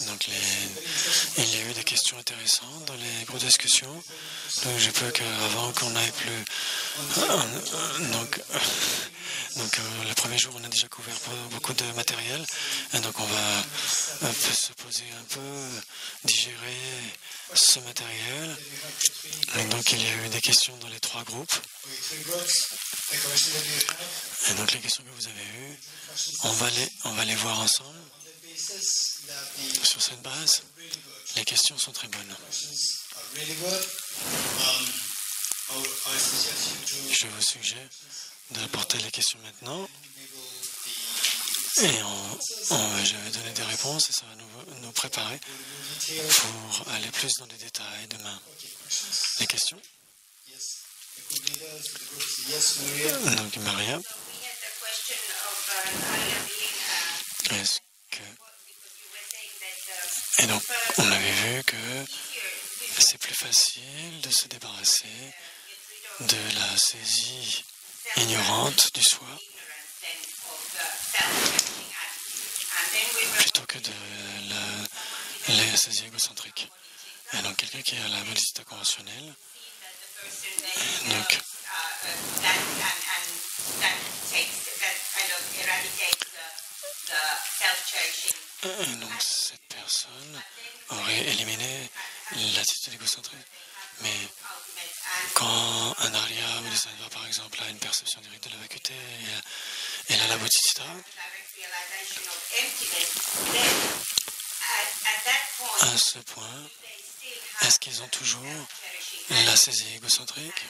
Donc il y a eu des questions intéressantes dans les grosses discussions. Donc je peux qu'avant qu'on n'aille plus... Donc le premier jour, on a déjà couvert beaucoup de matériel. Et donc on va un peu se poser un peu, digérer ce matériel. Et donc il y a eu des questions dans les trois groupes. Et donc les questions que vous avez eues, on va les voir ensemble. Sur cette base, les questions sont très bonnes. Je vous suggère d'apporter les questions maintenant. Et je vais donner des réponses et ça va nous préparer pour aller plus dans les détails demain. Les questions? Donc, Maria. Est-ce que... Et donc, on avait vu que c'est plus facile de se débarrasser de la saisie ignorante du soi plutôt que de la saisie égocentrique. Et donc, quelqu'un qui a la bodhisattva conventionnelle, donc, et donc cette personne aurait éliminé l'attitude égocentrique. Mais quand un Arya Bodhisattva, par exemple, a une perception directe de la vacuité et elle a la bodhisattva, à ce point, est-ce qu'ils ont toujours la saisie égocentrique?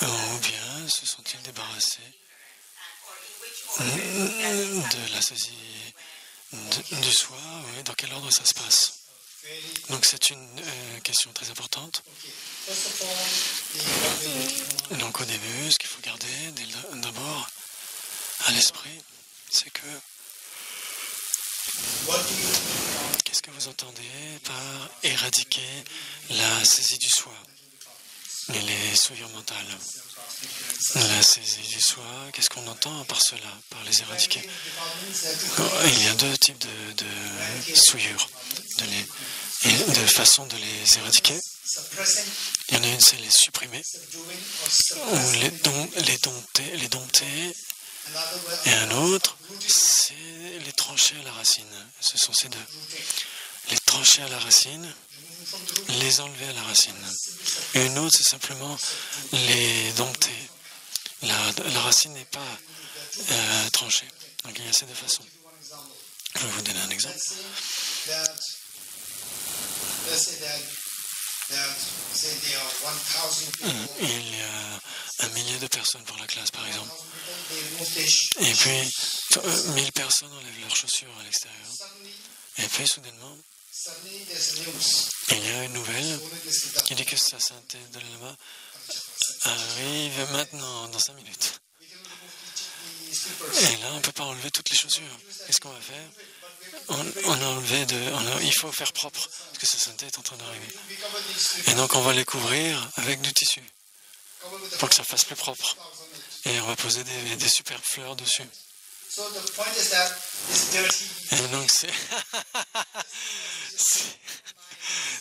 Ou bien se sont-ils débarrassés de la saisie du soi? Oui, dans quel ordre ça se passe? Donc c'est une question très importante. Donc au début, ce qu'il faut garder d'abord à l'esprit, c'est que qu'est-ce que vous entendez par éradiquer la saisie du soi et les souillures mentales? La saisie du soi, qu'est-ce qu'on entend par cela, par les éradiquer? Il y a deux types de souillures, de façons de les éradiquer. Il y en a une, c'est les supprimer, ou les dompter, et un autre, c'est les trancher à la racine. Ce sont ces deux. Les trancher à la racine, les enlever à la racine. Une autre, c'est simplement les dompter. La racine n'est pas tranchée. Donc il y a ces deux façons. Je vais vous donner un exemple. Il y a 1 millier de personnes pour la classe, par exemple. Et puis, 1000 personnes enlèvent leurs chaussures à l'extérieur. Et puis, soudainement, il y a une nouvelle qui dit que sa sainteté de Lama arrive maintenant, dans 5 minutes. Et là, on ne peut pas enlever toutes les chaussures. Qu'est-ce qu'on va faire? Il faut faire propre, parce que sa sainteté est en train d'arriver. Et donc, on va les couvrir avec du tissu, pour que ça fasse plus propre. Et on va poser des superbes fleurs dessus. Et donc, c'est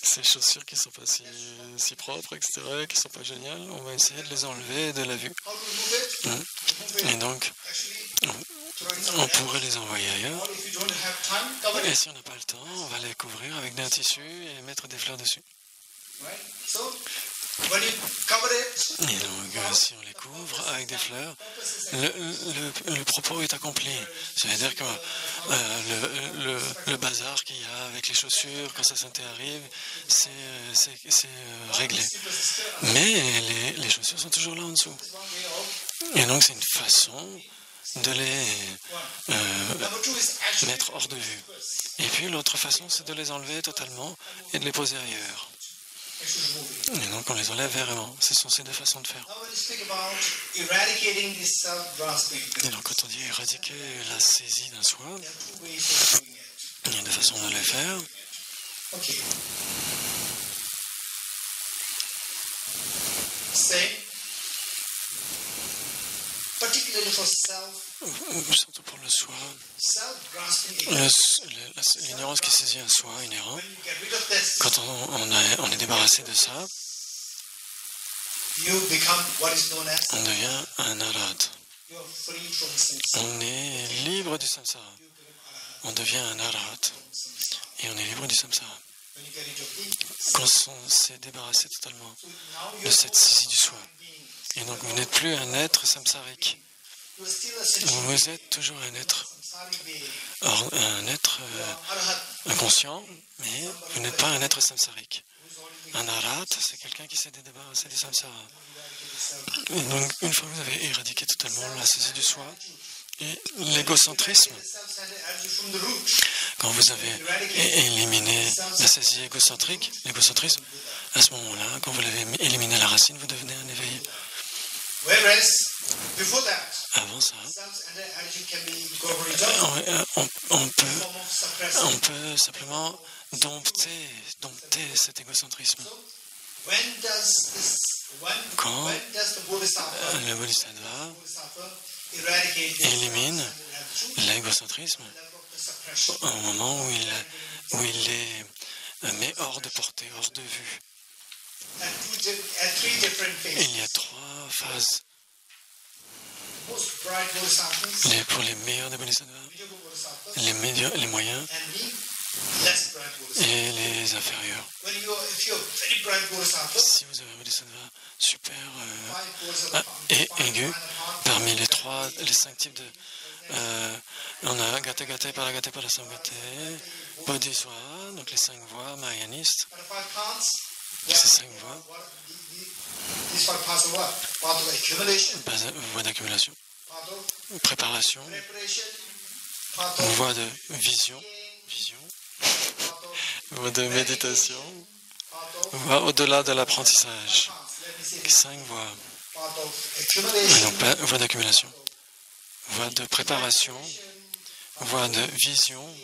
ces chaussures qui ne sont pas si propres, etc., qui ne sont pas géniales, on va essayer de les enlever de la vue. Et donc, On pourrait les envoyer ailleurs. Et si on n'a pas le temps, on va les couvrir avec d'un tissu et mettre des fleurs dessus. Et donc, si on les couvre avec des fleurs, le propos est accompli. C'est-à-dire que le bazar qu'il y a avec les chaussures, quand ça arrive, c'est réglé. Mais les chaussures sont toujours là en dessous. Et donc, c'est une façon de les mettre hors de vue. Et puis, l'autre façon, c'est de les enlever totalement et de les poser ailleurs. Et donc on les enlève vraiment. Ce sont ces deux façons de faire. Et donc quand on dit éradiquer la saisie d'un soi, il y a deux façons de le faire. Surtout pour le soi, l'ignorance qui saisit un soi inhérent, quand on est débarrassé de ça, on devient un arhat. On est libre du samsara. On devient un arhat. Et on est libre du samsara. Quand on s'est débarrassé totalement de cette saisie du soi. Et donc vous n'êtes plus un être samsarique. Vous êtes toujours un être. Or, un être inconscient, mais vous n'êtes pas un être samsarique. Un arhat, c'est quelqu'un qui s'est débarrassé du samsara. Et donc, une fois que vous avez éradiqué totalement la saisie du soi et l'égocentrisme, quand vous avez éliminé la saisie égocentrique, l'égocentrisme, à ce moment-là, quand vous l'avez éliminé à la racine, vous devenez un éveillé. Avant ça, on peut simplement dompter cet égocentrisme. Quand le Bodhisattva élimine l'égocentrisme, au moment où il les met hors de portée, hors de vue, il y a trois phases. Pour les meilleurs des bodhisattvas, les moyens et les inférieurs. Si vous avez un bodhisattva super et aigu, parmi les 5 types de... on a Gate Gate, Paragate, Parasamgate, Bodhiswa, donc les 5 voies mahayanistes. Ces 5 voies. Voie d'accumulation, préparation, voie de vision, voie de méditation, voie au-delà de l'apprentissage. 5 voies. Donc, voie d'accumulation, voie de préparation, voie de vision,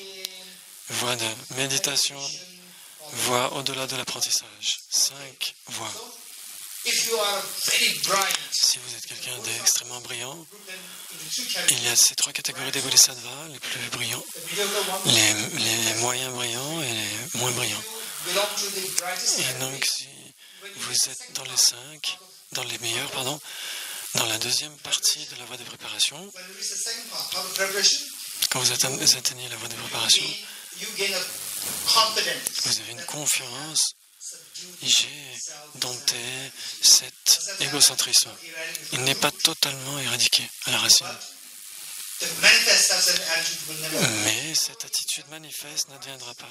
voie de méditation, voie au-delà de l'apprentissage. 5 voies. Si vous êtes quelqu'un d'extrêmement brillant, il y a ces 3 catégories des bodhisattvas, les plus brillants, les moyens brillants et les moins brillants. Et donc, si vous êtes dans les meilleurs, dans la deuxième partie de la voie de préparation, quand vous atteignez la voie de préparation, vous avez une confiance. J'ai dompté cet égocentrisme. Il n'est pas totalement éradiqué à la racine. Mais cette attitude manifeste n'adviendra pas.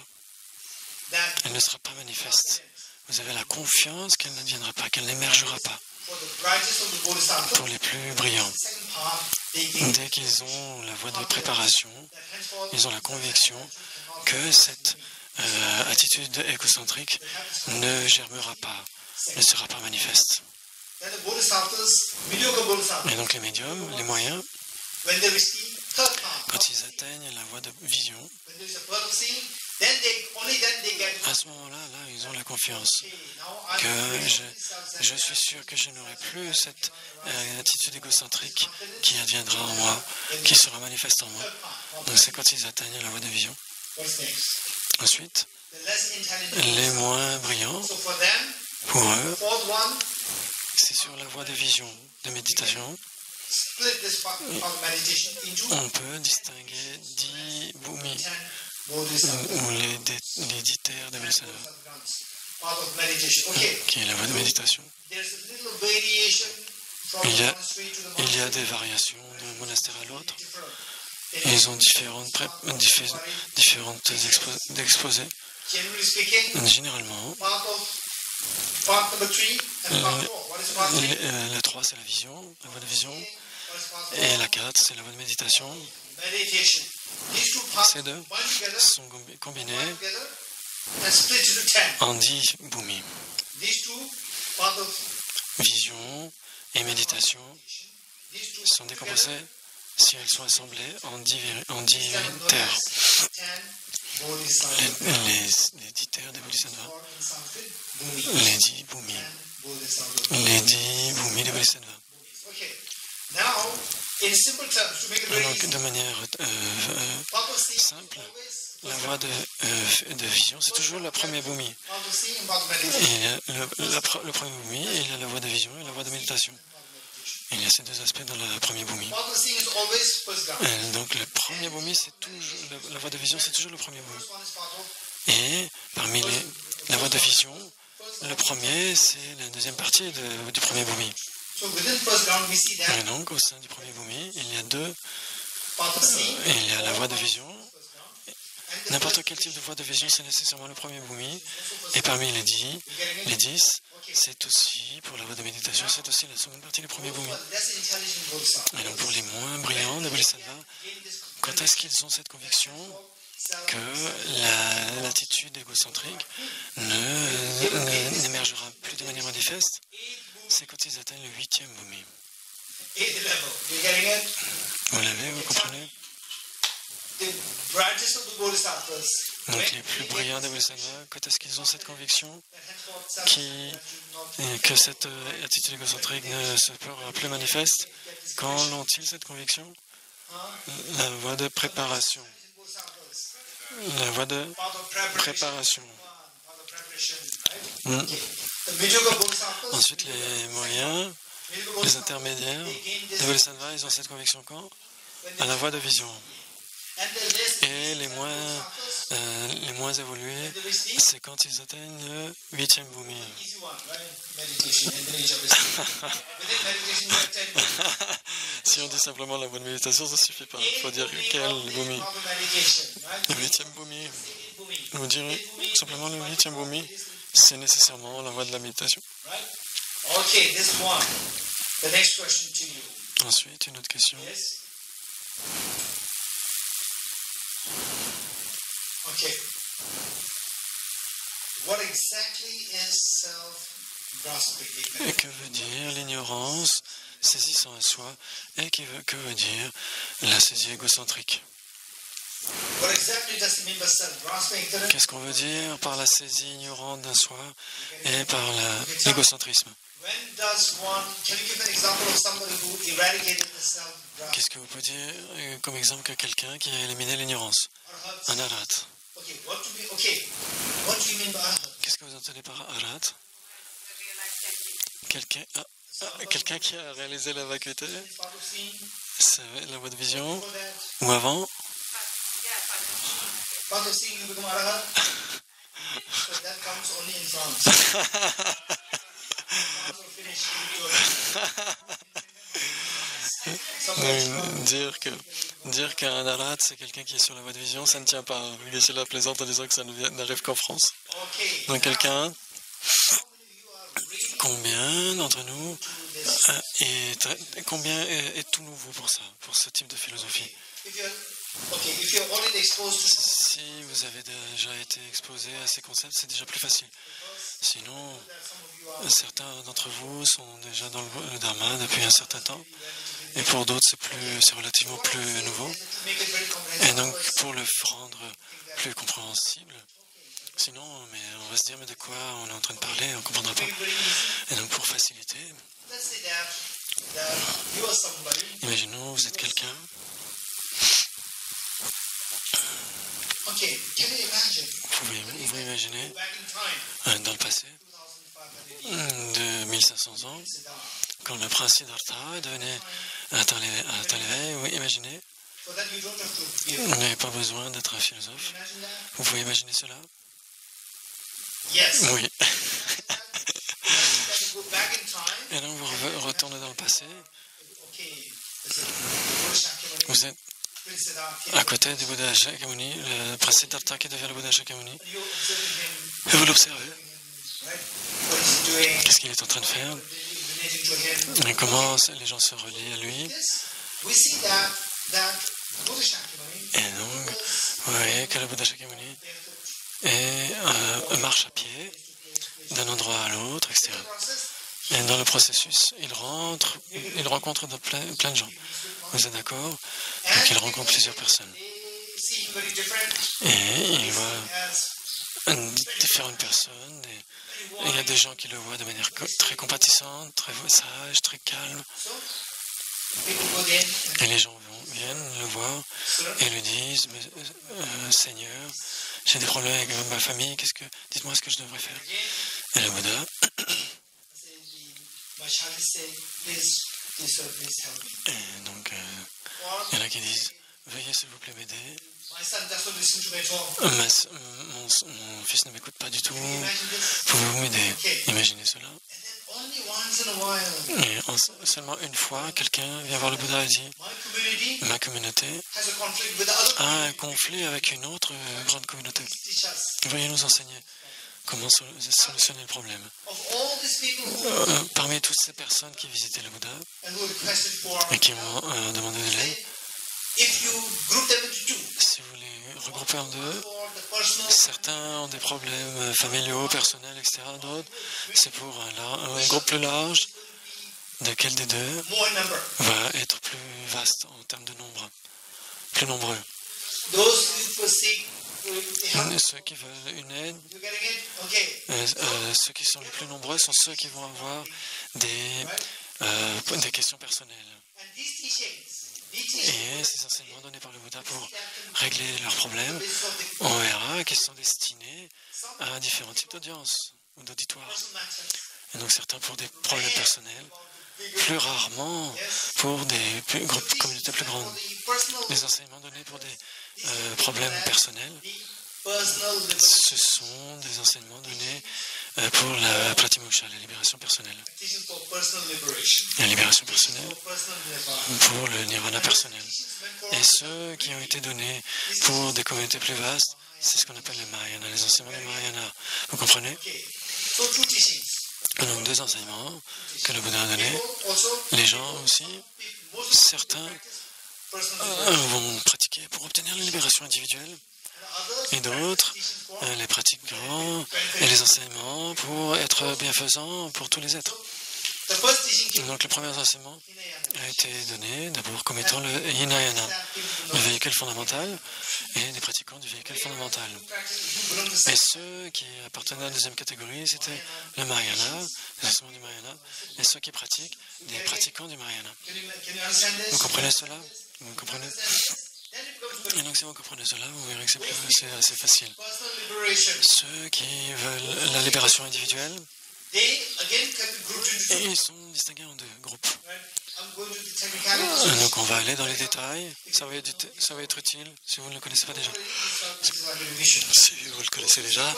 Elle ne sera pas manifeste. Vous avez la confiance qu'elle n'adviendra pas, qu'elle n'émergera pas. Pour les plus brillants, dès qu'ils ont la voie de préparation, ils ont la conviction que cette attitude égocentrique ne germera pas, ne sera pas manifeste. Et donc les médiums, les moyens, quand ils atteignent la voie de vision, à ce moment-là, ils ont la confiance que je suis sûr que je n'aurai plus cette attitude égocentrique qui adviendra en moi, qui sera manifeste en moi. Donc c'est quand ils atteignent la voie de vision. Ensuite, les moins brillants, pour eux, c'est sur la voie de vision, de méditation, On peut distinguer 10 bhumis, ou les 10 terres de Bodhisattva, qui est la voie de méditation. Il y a des variations d'un monastère à l'autre. Ils ont différentes exposés. Généralement, la 3 c'est la vision, la voie de vision, et la 4 c'est la voie de méditation. Ces deux sont combinés en 10 bhumis. Vision et méditation sont décomposées si elles sont assemblées en 10 terres. Les 10 terres des Bodhisattvas, les 10 bhumis, les 10 bhumis des Bodhisattvas. Donc, de manière simple, la voie de vision, c'est toujours la première bhumi. Il y a le premier bhumi, et il y a la voie de vision et la voie de méditation. Il y a ces deux aspects dans la première bhumi. Donc le premier bhumi, c'est toujours la voie de vision, c'est toujours le premier bhumi. Et parmi la voie de vision, le premier, c'est la deuxième partie du premier bhumi. Et donc au sein du premier bhumi, il y a il y a la voie de vision. N'importe quel type de voie de vision, c'est nécessairement le premier bhumi. Et parmi les 10, c'est aussi, pour la voie de méditation, c'est aussi la seconde partie du premier bhumi. Et donc pour les moins brillants de Bodhisattvas, quand est-ce qu'ils ont cette conviction que l'attitude égocentrique n'émergera plus de manière manifeste? C'est quand ils atteignent le 8e bhumi. Vous l'avez, vous comprenez? Donc les plus brillants des Bodhisattvas, quand est-ce qu'ils ont cette conviction que cette attitude égocentrique ne se fera plus manifeste? Quand l'ont-ils cette conviction? La voie de préparation. La voie de préparation. Ensuite, les moyens, les intermédiaires des Bodhisattvas, ils ont cette conviction quand? À la voie de vision. Et les moins évolués, c'est quand ils atteignent le 8e bhumi. Si on dit simplement la voie de méditation, ça ne suffit pas. Il faut dire quel bhumi. Le 8e bhumi. Vous direz simplement le 8e bhumi, c'est nécessairement la voie de la méditation. Ensuite, une autre question. Okay. What exactly is self-grasping? Et que veut dire l'ignorance saisissant à soi? Et que veut dire la saisie égocentrique? What exactly does it mean by self-grasping? Qu'est-ce qu'on veut dire par la saisie ignorante d'un soi et par l'égocentrisme? Qu'est-ce que vous pouvez dire comme exemple que quelqu'un qui a éliminé l'ignorance? Un arhat. Qu'est-ce que vous entendez par arhat? Quelqu'un qui a réalisé la vacuité? C'est la voie de vision? Ou avant? Dire qu'un arhat c'est quelqu'un qui est sur la voie de vision, ça ne tient pas. Vous gâchez la plaisante en disant que ça n'arrive qu'en France. Donc combien d'entre nous est tout nouveau pour ça, pour ce type de philosophie? Si vous avez déjà été exposé à ces concepts, c'est déjà plus facile. Sinon, certains d'entre vous sont déjà dans le Dharma depuis un certain temps, et pour d'autres, c'est relativement plus nouveau. Et donc, pour le rendre plus compréhensible, sinon, mais on va se dire, mais de quoi on est en train de parler, on ne comprendra pas. Et donc, pour faciliter, imaginons, vous êtes quelqu'un. Vous pouvez imaginer, dans le passé, de 1500 ans, quand le prince Siddhartha est devenu atteint l'éveil, oui, imaginez, For that, you don't have to. vous n'avez pas besoin d'être un philosophe. Imagine that. Vous pouvez imaginer cela? Yes. Oui. That you go back in time. Et donc vous retournez dans le passé, Okay. There's a Buddha Shakyamuni, vous êtes Prince Siddhartha. à côté du Bouddha Shakyamuni, le prince Siddhartha qui devient le Bouddha Shakyamuni, And you're observing him, et vous l'observez. right? What is he doing? Qu'est-ce qu'il est en train de faire? Relating to him. Et comment les gens se relient à lui? This, we see that Buddha Shakyamuni Et donc, vous voyez que le Bouddha Shakyamuni marche à pied d'un endroit à l'autre, etc. process. Et dans le processus, il rencontre plein de gens. Vous êtes d'accord? Donc il rencontre plusieurs personnes. They see him very different Et il voit as différentes personnes. Et il y a des gens qui le voient de manière très compatissante, très sage, très calme. so. People go there and Et les gens viennent le voir et lui disent, Seigneur, j'ai des problèmes avec ma famille, dites-moi ce que je devrais faire. Et le Bouddha, Vaishali say, please help me. et donc Or, il y en a qui disent, veuillez s'il vous plaît m'aider. my son doesn't listen to my talk. Mon fils ne m'écoute pas du tout. Imagine this. Pouvez-vous m'aider? Imaginez cela. And then only once in a while, Et seulement une fois, quelqu'un vient voir le Bouddha et dit, my community ma communauté has a conflict with the other a un conflit avec une autre grande communauté. teach us. Veuillez nous enseigner comment solutionner le problème. Of all these people who Parmi toutes ces personnes qui visitaient le Bouddha and who requested for et qui ont demandé de l'aide, if you group them into two, si vous les regroupez en deux, for the personal certains ont des problèmes familiaux, personnels, etc. D'autres, c'est pour un groupe plus large, lequel des deux more number. va être plus vaste en termes de nombre, plus nombreux. Those who seek help, Ceux qui veulent une aide, you getting it? Okay. ceux qui sont les plus nombreux sont ceux qui vont avoir des questions personnelles. And these teachings Et ces enseignements donnés par le Bouddha pour régler leurs problèmes, is of the on verra qu'ils sont destinés à différents types d'audiences ou d'auditoires. personal matters. Et donc certains pour des problèmes personnels, plus rarement pour des communautés plus grandes. The personal, Les enseignements donnés pour des problèmes personnels, the personal liberty, ce sont des enseignements donnés pour la pratimusha, la libération personnelle. teaching for personal liberation, La libération personnelle for personal nirvana. pour le nirvana personnel. Et ceux qui ont été donnés pour des communautés plus vastes, c'est ce qu'on appelle les Mahayana, les enseignements du Mahayana. Vous comprenez? Okay. So two teachings. Donc deux enseignements que le Bouddha a donnés. People also, Les gens aussi, most certains personal liberation. vont pratiquer pour obtenir la libération individuelle Others et d'autres teaching for les pratiqueront et les enseignements pour être bienfaisants pour tous les êtres. the first teaching Donc le premier enseignement Hinayana. a été donné d'abord comme étant le Hinayana, le véhicule fondamental, et des pratiquants du véhicule fondamental. Et ceux qui appartenaient à la deuxième catégorie, c'était le Mahayana, les enseignements du Mahayana, et ceux qui pratiquent, des pratiquants du Mahayana. Can you understand this? Vous comprenez cela? Vous comprenez? Then it becomes very Et donc si vous comprenez cela, vous verrez que c'est assez facile. personal liberation. Ceux qui veulent la libération individuelle, They again can be grouped into et two. ils sont distingués en deux groupes. Right? I'm going to the technicalities. Donc on va aller dans les détails, ça va être utile si vous ne le connaissez pas déjà. This is my revision. Si vous le connaissez déjà,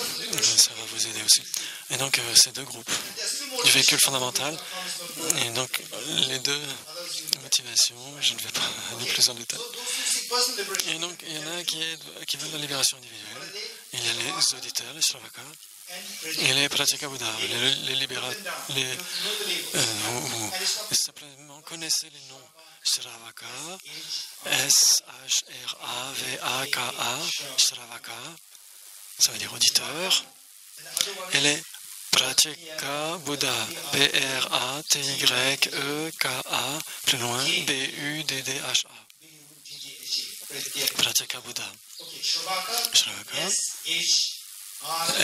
ça va vous aider aussi. Et donc ces deux groupes There's two more du véhicule teachings. fondamental, I promise not to- et donc les deux Others you- motivations, je ne vais pas aller plus en détail. So those who seek personal liberation, Et donc il y en a qui veulent la libération individuelle, il y a les auditeurs, les Shravaka, and et les Pratika Buddha, les libérateurs, you know the label. vous And it's not simplement connaissez les noms. Shravaka, S-H-R-A-V-A-K-A, Shravaka, ça veut dire auditeur, and the other one et les Pratika Buddha, P-R-A-T-Y-E-K-A, plus loin, B-U-D-D-H-A, B-U-D-D-H-A. Pratika Buddha, Okay, Shravaka, Shravaka, S-H-R.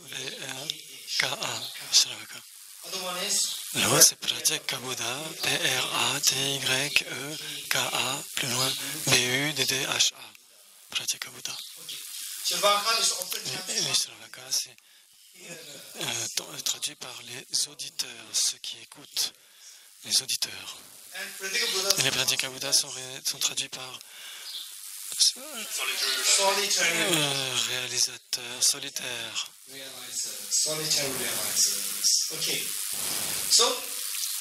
S-H-R-A-V-R-K-A, Shravaka. Other one is L'autre c'est Pratika Buddha, P-R-A-T-Y-E-K-A, plus loin, B-U-D-D-H-A, Pratika Buddha. Shravaka is often Les translated Shravaka, c'est traduit par les auditeurs, ceux qui écoutent, les auditeurs. Et les Pradika Bouddha sont traduits par réalisateur solitaire. Solitary realizers. Okay. So,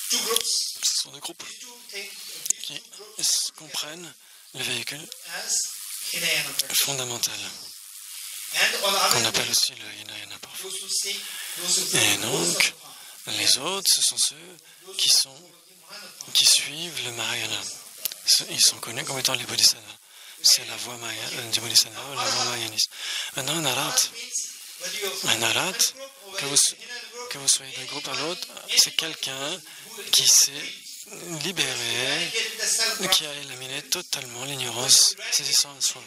two groups. Ce sont deux groupes qui comprennent le véhicule fondamental, qu'on appelle aussi le Hinayana parfois. Et donc, les autres, ce sont ceux qui suivent le Mahayana. Ils sont connus comme étant les Bodhisattvas. C'est la voie du Bodhisattva, la voie mahayaniste. Maintenant, un arat, que vous soyez d'un groupe à l'autre, c'est quelqu'un qui s'est libéré, qui a éliminé totalement l'ignorance saisissant en soi,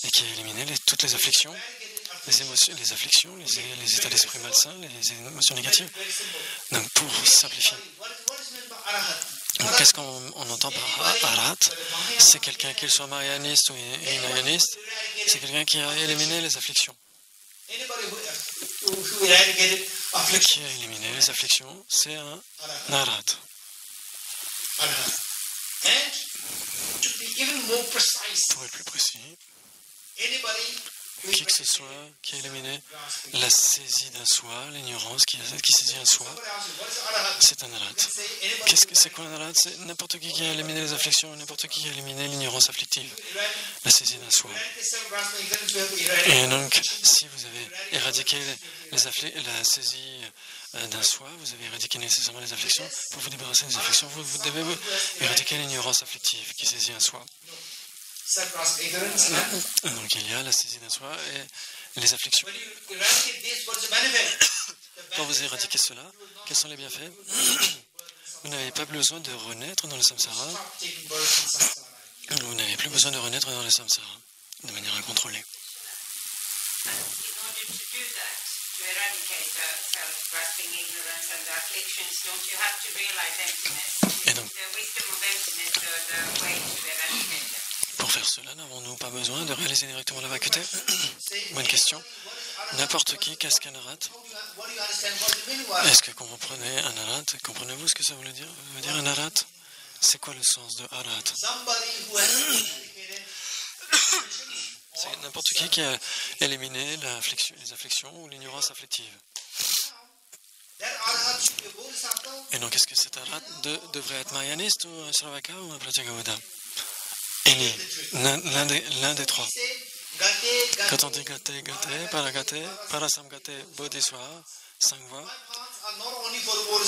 et qui a éliminé toutes les afflictions, les émotions, les afflictions, les états d'esprit malsains, les émotions négatives. Donc, pour simplifier, qu'est-ce qu'on entend par arat? C'est quelqu'un, qu'il soit mahayaniste ou hinayaniste, c'est quelqu'un qui a éliminé les afflictions. Qui a éliminé les afflictions, c'est un arat. Pour être plus précis, qui que ce soit qui a éliminé la saisie d'un soi, l'ignorance qui saisit un soi, c'est un arat. C'est quoi un arat? C'est n'importe qui a éliminé les afflictions, n'importe qui a éliminé l'ignorance afflictive, la saisie d'un soi. Et donc, si vous avez éradiqué la saisie d'un soi, vous avez éradiqué nécessairement les afflictions. Pour vous débarrasser des afflictions, vous devez éradiquer l'ignorance afflictive qui saisit un soi. Donc il y a la saisie d'un soi et les afflictions. Quand vous éradiquez cela, quels sont les bienfaits? Vous n'avez pas besoin de renaître dans le samsara. Vous n'avez plus besoin de renaître dans le samsara de manière incontrôlée. Et donc, pour faire cela, n'avons-nous pas besoin de réaliser directement la vacuité? Bonne question. N'importe qui, qu'est-ce qu'un arat? Est-ce que vous comprenez un arat? Comprenez-vous ce que ça veut dire? Ça veut dire un arat? C'est quoi le sens de arat? C'est n'importe qui a éliminé les afflictions ou l'ignorance afflictive. Et donc, est-ce que cet arat devrait être mahayaniste ou un Sravaka ou un Pratyekabuddha? L'un des trois. Quand on dit gate, parasamgate, bodhiswara, 5 voies,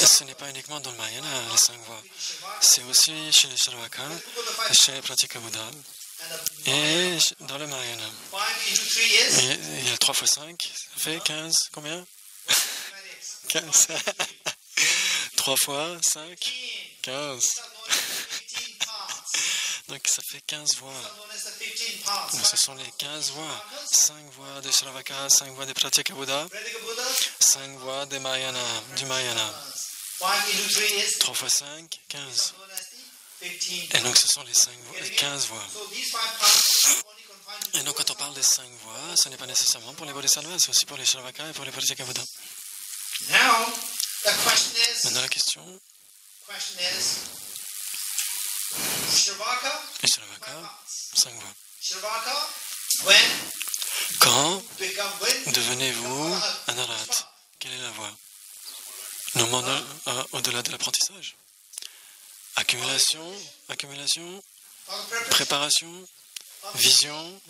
ce n'est pas uniquement dans le Mahayana, les 5 voies. C'est aussi chez les Sravaka, chez les Pratyekabuddha et dans le Mahayana. Et il y a 3 fois 5, ça fait 15, combien? 15. 3 fois 5, 15. Donc ça fait 15 voies. Donc, ce sont les 15 voies. 5 voies de Sravaka, 5 voies de Pratyekabuddha, 5 voies de Mahayana, du Mahayana. 3 fois 5, 15. Et donc ce sont les 15 voies. Et donc quand on parle des 5 voies, ce n'est pas nécessairement pour les Bodhisattvas, c'est aussi pour les Sravaka et pour les Pratyekabuddha. Maintenant la question. Les Sravaka, 5 voies. Quand devenez-vous un arat? Quelle est la voie? Nous demandons au-delà de l'apprentissage. Accumulation, préparation, vision,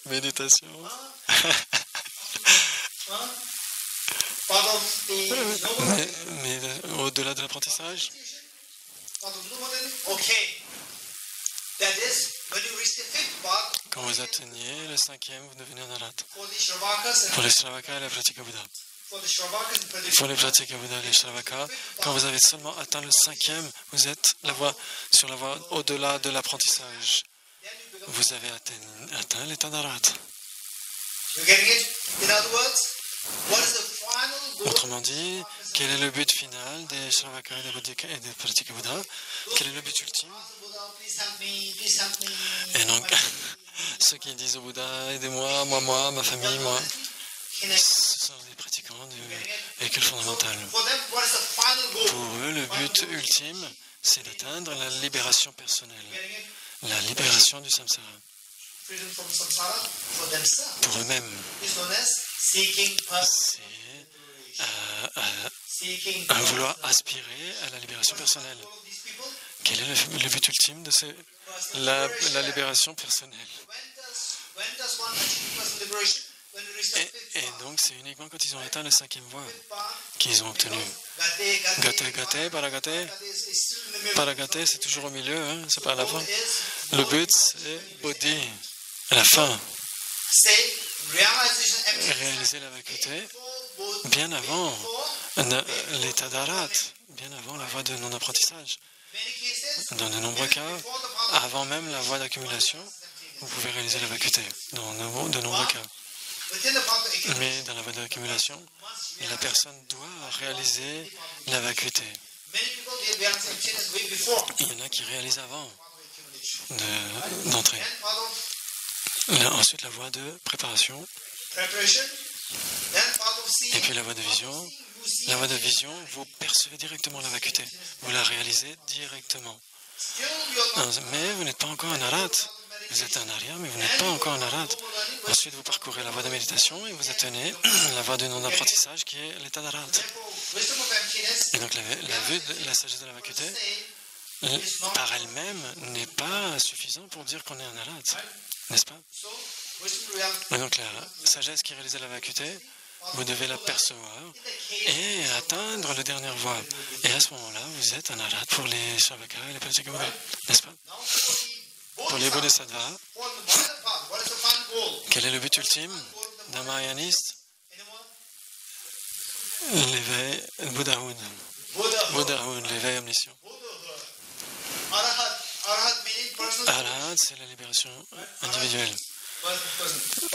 méditation. Mais au-delà de l'apprentissage. Quand vous atteignez le 5e, vous devenez un arat. Pour les Sravaka et les Pratyekabuddha. Pour les Pratyekabuddha et les Sravaka, quand vous avez seulement atteint le 5e, vous êtes sur la voie au-delà de l'apprentissage. Vous avez atteint l'état d'arat. Autrement dit, quel est le but final des Sravaka et des Pratyekabuddha? Quel est le but ultime? Et donc, ceux qui disent au Bouddha, aidez-moi, moi, ma famille, moi, ce sont pratiquants du véhicule fondamental. For them, what is the final goal? Pour eux, le but ultime, c'est d'atteindre la libération personnelle, Getting it? la libération du samsara. Freedom from samsara for themselves. Pour eux-mêmes, Is known as seeking c'est seeking un vouloir aspirer à la libération personnelle. all of these people. Quel est le but ultime de la libération personnelle? When does one achieve personal liberation? When you reach the fifth Et donc, c'est uniquement quand ils ont atteint le 5e voie path. qu'ils ont obtenu. Gate, gate, paragate. Is still in the middle. Paragate, c'est toujours au milieu, hein, c'est pas à la fin. Is Le but, c'est bodhi, à la fin, say realization emptiness. réaliser la vacuité Before both bien avant before l'état d'arat, bien avant la voie de non-apprentissage. many cases Dans de nombreux cas, before the path avant même la voie d'accumulation, vous pouvez réaliser la vacuité, dans de nombreux cas. within the path of accumulation. Mais dans la voie d'accumulation, la personne doit réaliser la vacuité. Many people they realize emptiness way before Il y en a qui réalisent avant path of accumulation. d'entrer. Then path of Ensuite, la voie de préparation, preparation. Then path of seeing. et puis la voie de vision. You see La voie de vision, vous percevez directement la vacuité. Vous la réalisez directement. still you're not Mais vous n'êtes pas encore un arat. Vous êtes un arya, mais vous n'êtes pas encore un arat. Ensuite, vous parcourez la voie de méditation et vous atteignez la voie de non-apprentissage qui est l'état d'arat. wisdom of emptiness. Et donc, la vue de la sagesse de la vacuité, par elle-même, n'est pas suffisant pour dire qu'on est un arat. N'est-ce pas? So wisdom reality. Et donc, la sagesse qui réalise la vacuité, vous devez la percevoir et atteindre la dernière voie. Et à ce moment-là, vous êtes un arat pour les Shavaka et les Pachakabuddha, n'est-ce pas? Now for the Pour les Bodhisattvas, for the final path, what is the final goal? quel est le but ultime d'un Mahayaniste? Anyone? L'éveil, Buddhahood. Buddha. Buddhahood, l'éveil omniscient. Arahat. Arahat meaning personal. Arhat, c'est la libération individuelle. But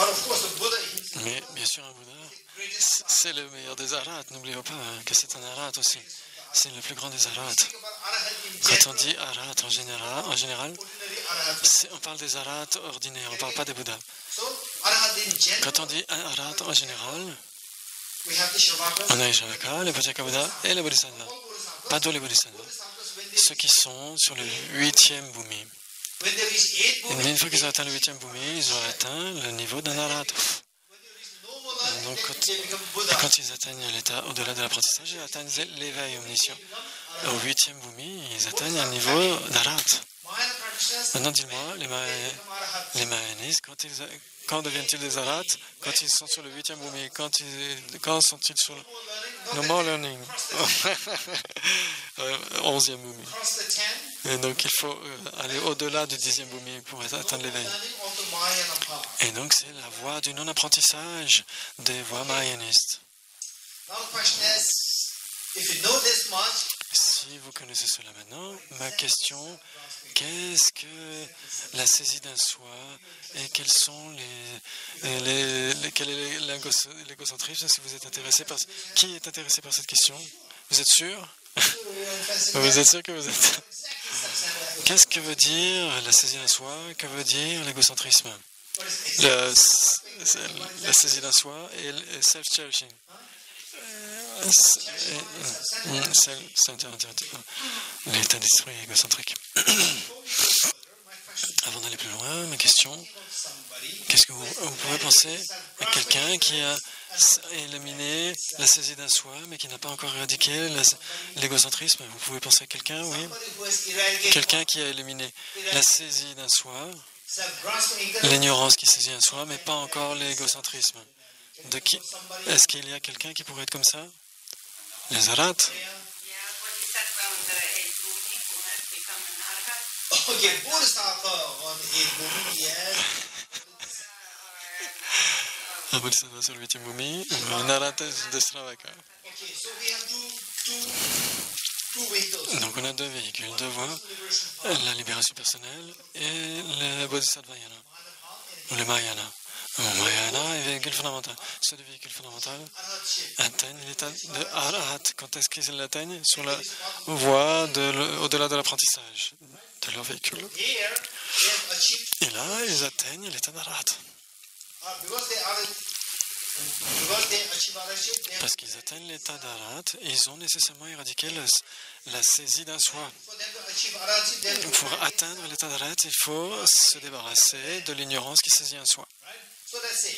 of course, the Buddha himself Mais bien sûr, un Bouddha, is the greatest. c'est le meilleur des arhats. N'oublions pas que c'est un arhat aussi. C'est le plus grand des arhats. Think about Arahat in Quand on general. dit arhat en général, Ordinary Arahat. on parle des arhats ordinaires, on ne parle pas des Bouddhas. So Arahat in general. Quand on dit un arhat en général, We have the Shravakas. on a les Shavaka, les Pachakabuddha et les Bodhisattvas. All Bodhisattvas. Pas tous les Bodhisattvas. Bodhisattvas, when Ceux qui sont sur le 8e bhumi. they reach 8 Et bhumi, une fois qu'ils ont atteint le 8e bhumi, ils ont atteint le niveau d'un arhat. when they reach no more than, Donc, they become Et Buddha. quand ils atteignent l'état au-delà de l'apprentissage, ils atteignent l'éveil omniscient. Au 8e bhumi, ils atteignent un niveau d'arat. Minor practitioners, Maintenant, dis-moi, become Arahat. les Mahayanis, quand deviennent-ils des arhats? Quand ils sont sur le 8e bhumi. Quand sont-ils sur le no more learning? 11e bhumi. Cross the 10, Et donc, il faut aller au-delà du 10e bhumi pour atteindre l'éveil. learning of the Mahayana path. Et donc, c'est la voie du non-apprentissage des voies mahayanistes. Now the question is, if you know this much, Si vous connaissez cela maintenant, ma question, qu'est-ce que la saisie d'un soi et quels sont quel est l'égocentrisme? Si vous êtes intéressé par qui est intéressé par cette question? Vous êtes sûr? Vous êtes sûr que vous êtes? Qu'est-ce que veut dire la saisie d'un soi? Que veut dire l'égocentrisme? La saisie d'un soi et le self-cherishing. L'état d'esprit égocentrique. Avant d'aller plus loin, ma question, qu'est-ce que vous pouvez penser à quelqu'un qui a éliminé la saisie d'un soi, mais qui n'a pas encore éradiqué l'égocentrisme? Vous pouvez penser à quelqu'un, oui? somebody who has eradicated Quelqu'un qui a éliminé la saisie d'un soi, self-grasping ignorance, l'ignorance qui saisit un soi, mais pas encore l'égocentrisme. De qui? Est-ce qu'il y a quelqu'un qui pourrait être comme ça? Les arhats? okay, Bodhisattva on 8 bhumi, yes. Un bodhisattva sur le 8e bhumi, un arhat de Sravaka. Okay, so we have two vehicles. Donc on a deux véhicules, deux voies, Liberation path, la libération personnelle et le bodhisattvayana, ou le mahayana. Le mahayana est véhicule fondamental. Ces deux véhicules fondamentaux Arahatship. atteignent l'état de arhat. Quand est-ce qu'ils l'atteignent? Sur la voie au-delà de l'apprentissage de leur véhicule. Here, they have achieved, Et là, ils atteignent l'état d'arhat. because they are Because they achieve Arhatship, they have Parce qu'ils atteignent l'état d'Arhat, ils ont nécessairement éradiqué la saisie d'un soi. for them to achieve Arhatship, they have to Pour atteindre l'état d'Arhat, il faut se débarrasser de l'ignorance qui saisit un soi. right? So that's it.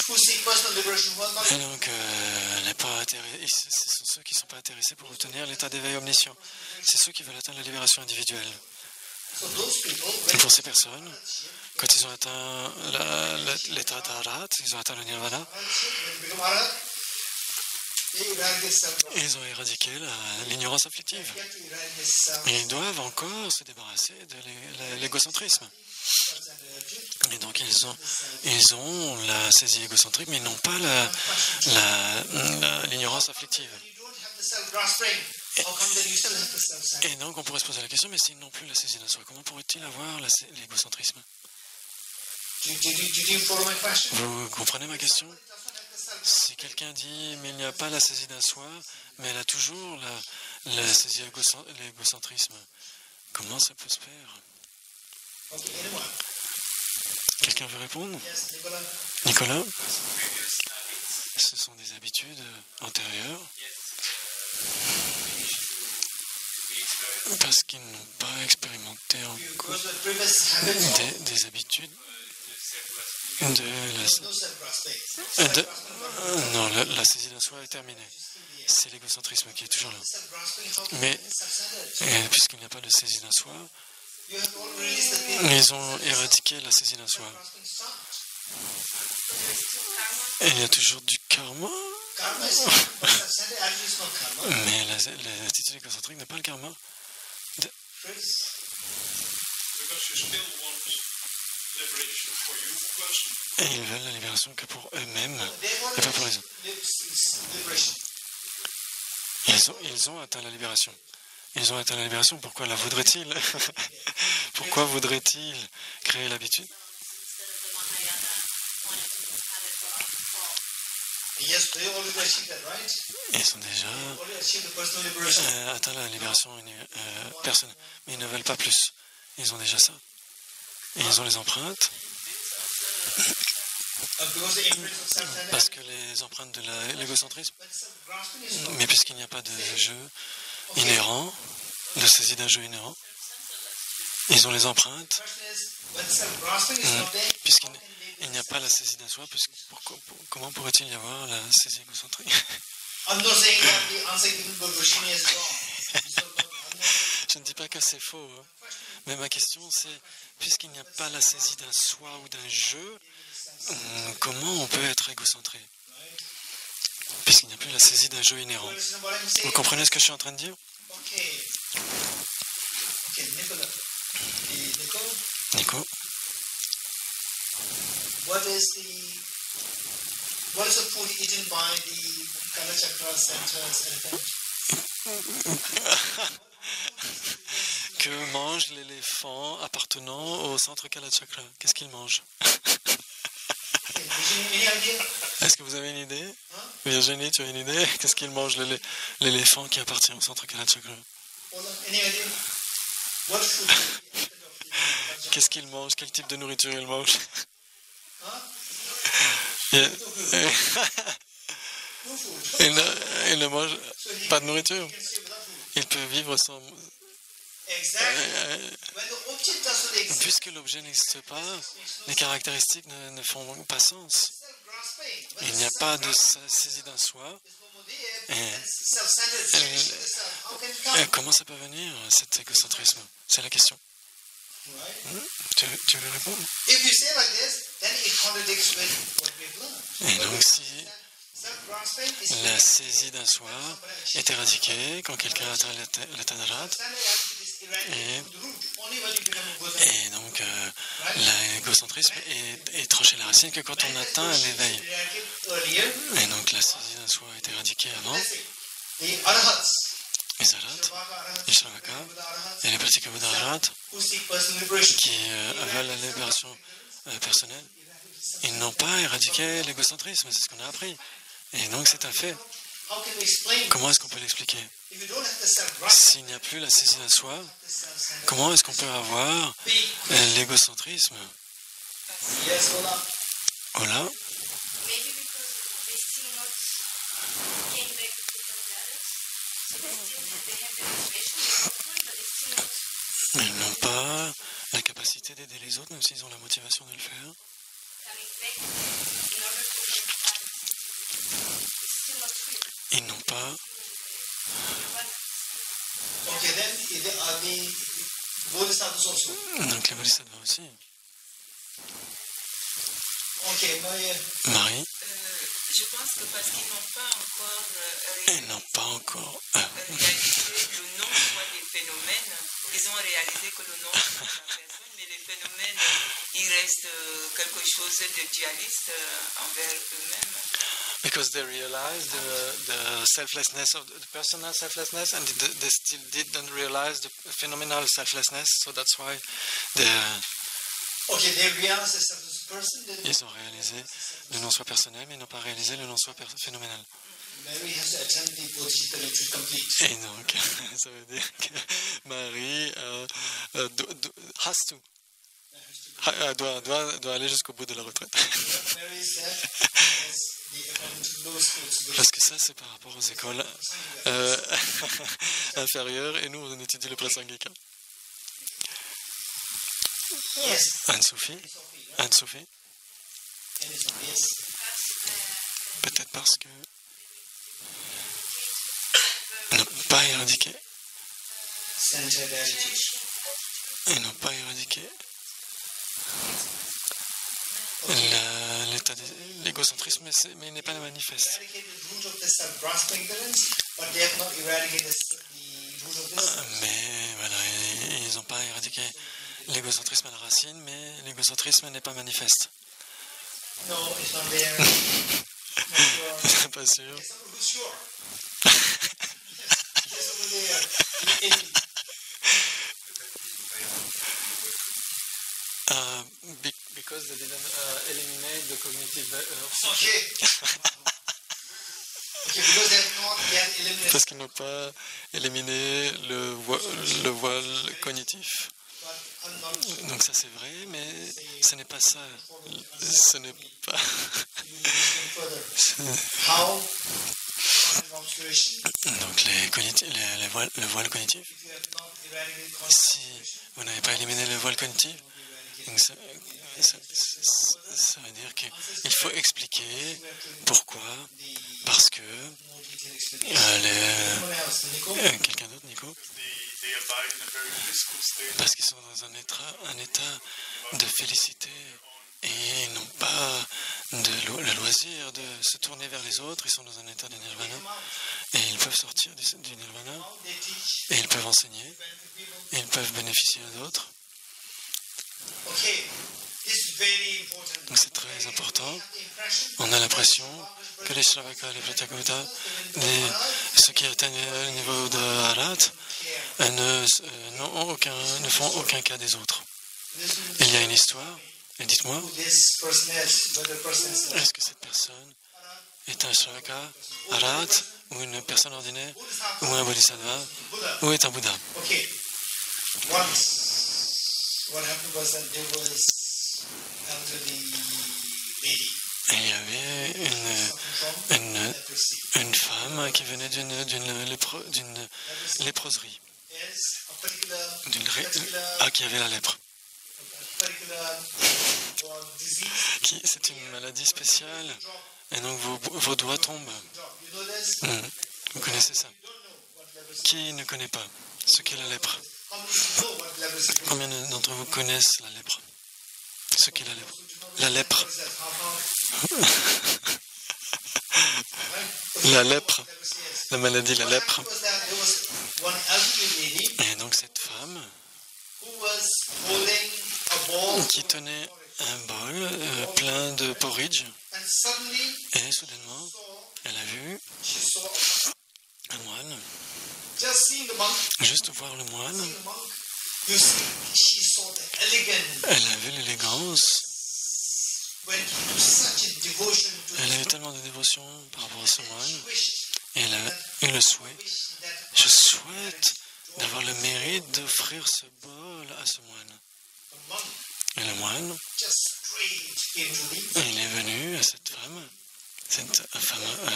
Who seek personal liberation, who are not Et donc, ce sont ceux qui ne sont pas intéressés pour obtenir l'état d'éveil omniscient. C'est ceux qui veulent atteindre la libération individuelle. so those people, Et pour ces personnes, quand ils ont atteint l'état d'Arhat, ils ont atteint le nirvana, Arhatship, when they become Arhat, they eradicate self-love. ils ont éradiqué l'ignorance afflictive. They have to eradicate self Et ils doivent encore se débarrasser de l'égocentrisme. Et donc ils ont la saisie égocentrique, mais ils n'ont pas l'ignorance afflictive. You don't have the self-grasping. How come that you still have the self-centered? Et donc on pourrait se poser la question, mais s'ils n'ont plus la saisie d'un soi, comment pourraient-ils avoir l'égocentrisme? Did you follow my question? Vous comprenez ma question? It doesn't have the self. Si quelqu'un dit, mais il n'y a pas la saisie d'un soi, mais elle a toujours la saisie l'égocentrisme, comment ça peut se faire? Okay, anyone? Quelqu'un veut répondre? Yes, Nicola. Nicolas? Ce sont des habitudes antérieures parce qu'ils n'ont pas expérimenté encore Because the previous habits des habitudes de no self-grasping. non, la saisie d'un soi est terminée. C'est l'égocentrisme qui est toujours là. Self-grasping, how can Mais you be self-centered? puisqu'il n'y a pas de saisie d'un soi, You have to release the pain. ils ont éradiqué la saisie d'un soi. Grasping stopped. Et il y a toujours du karma, Karma is not, but self-centered attitude is not karma. mais l'attitude égocentrique n'est pas le karma. Friends, Because you still want liberation for you personally. Et ils veulent la libération que pour eux-mêmes they want et pas pour les autres. liberation. Ils ont atteint la libération. Ils ont atteint la libération, pourquoi la voudraient-ils? Pourquoi voudraient-ils créer l'habitude? Yes, they already achieved that, right? Ils ont déjà Already achieved the personal liberation. atteint la libération personnelle, mais ils ne veulent pas plus. Ils ont déjà ça. Et ils ont les empreintes, Because the imprint of self-centered parce que les empreintes de l'égocentrisme, but self-grasping is not. mais puisqu'il n'y a pas de jeu inhérent, de saisie d'un jeu inhérent, ils ont les empreintes, The question is, when self-grasping is not there, puisqu'il n'y a pas la saisie d'un soi, comment pourrait-il y avoir la saisie égocentrique? I'm not saying that the answer given by Roshini is wrong. So, I'm not saying Je ne dis pas que c'est faux, hein. Mais ma question c'est, puisqu'il n'y a pas la saisie d'un soi ou d'un jeu, comment on peut être égocentré? Puisqu'il n'y a plus la saisie d'un jeu inhérent. you understand what I'm Vous saying? comprenez ce que je suis en train de dire? Okay. Okay, Nicola. Nico? What is the food eaten by the Kala Chakra centers elephant? Que mange l'éléphant appartenant au centre Kalachakra? Qu'est-ce qu'il mange? Okay, Virginie, any idea? Est-ce que vous avez une idée? Virginie, tu as une idée? Qu'est-ce qu'il mange l'éléphant qui appartient au centre Kalachakra? Hold on, any idea? What food? Qu'est-ce qu'il mange? Quel type de nourriture il mange? Huh? Il, No food. il ne mange pas de nourriture. You can stay without food. Il peut vivre sans... Exactly. When the object doesn't exist, Puisque l'objet n'existe pas, les caractéristiques ne font pas sens. self-grasping. When Il n'y a pas de saisie d'un soi. there's no more there, and self-centered cherish the self. How can it come? Comment ça peut venir, cet égocentrisme? C'est la question. Right? Tu veux répondre? If you say like this, then it contradicts with what we've learned. Et donc si Self-grasping is la saisie d'un soi est éradiquée quand quelqu'un atteint l'état d'Arhat, et donc l'égocentrisme est tranché la racine que quand on atteint l'éveil. Et donc la saisie d'un soi est éradiquée avant. The arhats, Les Arhats, les Shravaka et les Pratikabhuta Arhats who seek personal liberation, qui veulent la libération personnelle, ils n'ont pas éradiqué l'égocentrisme, c'est ce qu'on a appris. Et donc c'est un fait. how can we explain? Comment est-ce qu'on peut l'expliquer? If you don't have the self-grasping, S'il n'y a plus la saisie d'un soi, the self-centered, comment est-ce qu'on peut avoir big, l'égocentrisme? yes, Ola. Voilà. Maybe because Ils n'ont pas la capacité d'aider les autres, même s'ils ont la motivation de le faire. Ils n'ont pas. Okay, then are the bodhisattvas also. Donc les bodhisattvas aussi. Okay, Marie, Je pense que parce qu'ils n'ont pas encore ils n'ont pas encore. réalisé le nom soit des phénomènes, ils ont réalisé que le nom c'est la personne, mais les phénomènes, ils restent quelque chose de dualiste envers eux-mêmes. Because they realized the selflessness of the personal selflessness, and they still didn't realize the phenomenal selflessness. So that's why okay, they realize the selfless person. ils ont réalisé le non-soi personnel, mais ils n'ont pas réalisé le non-soi phénoménal. Mary has to attend the Bodhisattva retreat complete. Et donc, ça veut dire que Marie doit aller jusqu'au bout de la retraite. Mary said, yes, according to law schools. Parce que ça, c'est par rapport aux écoles inférieures, et nous, on étudie le Prasangika. Yes. Anne-Sophie, Yes. peut-être parce que n'ont pas éradiqué, Centered attitude. ils n'ont pas éradiqué l'état de l'égocentrisme, mais il n'est pas manifeste. Eradicated the root of the self-grasping ignorance, but they have not eradicated the root of this. Mais voilà, ils n'ont pas éradiqué l'égocentrisme à la racine, mais l'égocentrisme n'est pas manifeste. No, it's not there. Je suis pas sûr. Yes, who's sure? Yes, over there. Because they didn't eliminate the cognitive. Okay. Okay, because they have not yet eliminated. Parce qu'ils n'ont pas éliminé le voile cognitif. But unknown. Donc ça c'est vrai, mais ce n'est pas ça. Ce n'est pas. How? Obscuration. Donc le voile cognitif. If you have not eradicated Si vous n'avez pas éliminé le voile cognitif, donc ça veut dire qu'il faut expliquer pourquoi. Parce que quelqu'un d'autre, Nico, They abide in a very blissful state. parce qu'ils sont dans un état de félicité et ils n'ont pas le loisir de se tourner vers les autres. Ils sont dans un état de nirvana et ils peuvent sortir du nirvana et ils peuvent enseigner et ils peuvent bénéficier à d'autres. Donc c'est très important. On a l'impression que les Shravaka, les Pratyakota, ceux qui atteignent le niveau de Harat, ne font aucun cas des autres. Il y a une histoire, et dites-moi, est-ce que cette personne est un Shravaka, Harat, ou une personne ordinaire, ou un Bodhisattva, ou est un Bouddha? What happened was that there was elderly lady. Il y avait une femme qui venait d'une léproserie, qui avait la lèpre. C'est une maladie spéciale, et donc vos doigts tombent. Vous connaissez ça? Qui ne connaît pas ce qu'est la lèpre? Combien d'entre vous connaissent la lèpre? Ce qu'est la lèpre? La lèpre. La lèpre. La maladie, la lèpre. Et donc cette femme qui tenait un bol plein de porridge, et soudainement, elle a vu un moine. Juste voir le moine, elle a vu l'élégance, elle a eu tellement de dévotion par rapport à ce moine, et elle a eu le souhait, je souhaite d'avoir le mérite d'offrir ce bol à ce moine. Et le moine, il est venu à cette femme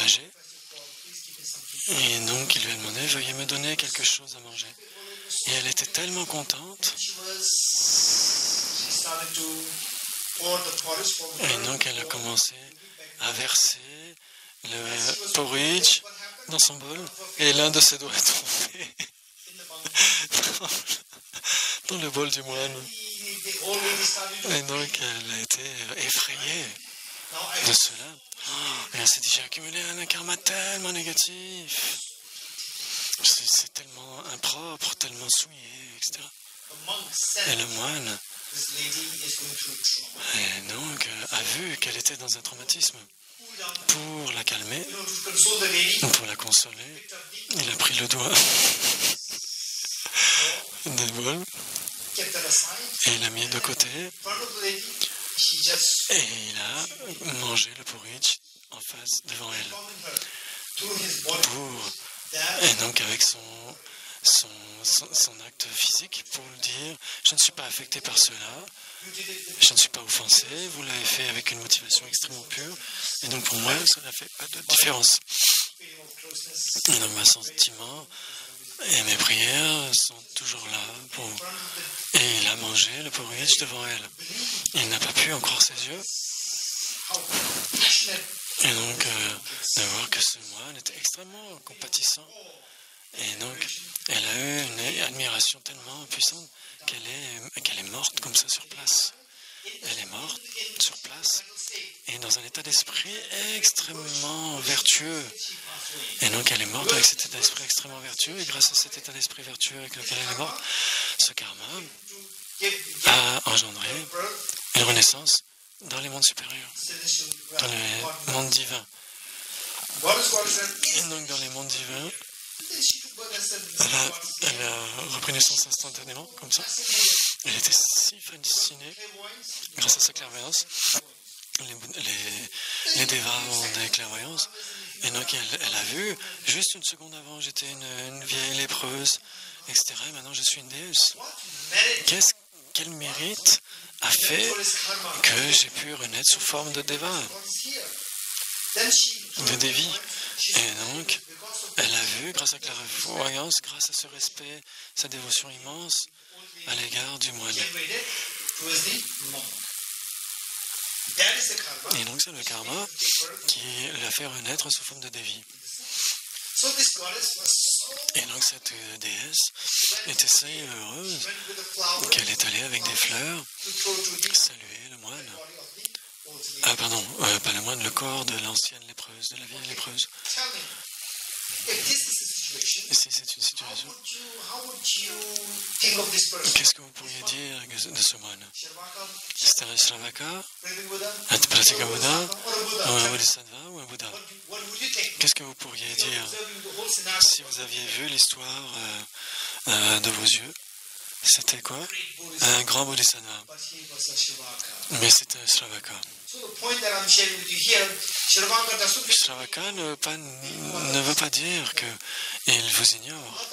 âgée, Et donc il lui a demandé, veuillez me donner quelque chose à manger. Et elle était tellement contente. Et donc elle a commencé à verser le porridge dans son bol. Et l'un de ses doigts est tombé dans le bol du moine. Et donc elle a été effrayée de cela. Et elle s'est dit, j'ai accumulé un karma tellement négatif. C'est tellement impropre, tellement souillé, etc. Et le moine, et donc, a vu qu'elle était dans un traumatisme. Pour la calmer, pour la consoler, il a pris le doigt du bol et il l'a mis de côté et il a mangé le porridge en face devant elle. Et donc avec son acte physique pour le dire, je ne suis pas affecté par cela, je ne suis pas offensé, vous l'avez fait avec une motivation extrêmement pure, et donc pour moi, ça n'a fait pas de différence. Et donc mes sentiments et mes prières sont toujours là. Et il a mangé le porridge devant elle. Il n'a pas pu en croire ses yeux. Et donc, de voir que ce moine était extrêmement compatissant. Et donc, elle a eu une admiration tellement puissante qu'elle est morte comme ça sur place. Elle est morte sur place et dans un état d'esprit extrêmement vertueux. Et donc, elle est morte avec cet état d'esprit extrêmement vertueux. Et grâce à cet état d'esprit vertueux avec lequel elle est morte, ce karma a engendré une renaissance dans les mondes supérieurs, dans les mondes divins. Et donc, dans les mondes divins, elle a repris naissance instantanément, comme ça. Elle était si fascinée, grâce à sa clairvoyance. Les dévas ont des clairvoyances. Et donc, elle a vu, juste une seconde avant, j'étais une vieille lépreuse, etc. Et maintenant, je suis une déesse. Quel mérite a fait que j'ai pu renaître sous forme de déva, de dévi? Et donc, elle a vu, grâce à la clairvoyance, grâce à ce respect, sa dévotion immense à l'égard du moine. Et donc, c'est le karma qui l'a fait renaître sous forme de dévi. Et donc, cette déesse était si heureuse qu'elle est allée avec des fleurs saluer le moine. Ah, pardon, pas le moine, le corps de l'ancienne lépreuse, de la vieille lépreuse. Et si c'est une situation, qu'est-ce que vous pourriez dire de ce moine? C'est un Shravaka, un Pratika Bouddha, ou un Bodhisattva, ou un Bouddha? Qu'est-ce que vous pourriez dire si vous aviez vu l'histoire de vos yeux? C'était quoi? Un grand Bodhisattva. Mais c'est un Shravaka. Shravaka ne veut pas dire qu'il vous ignore.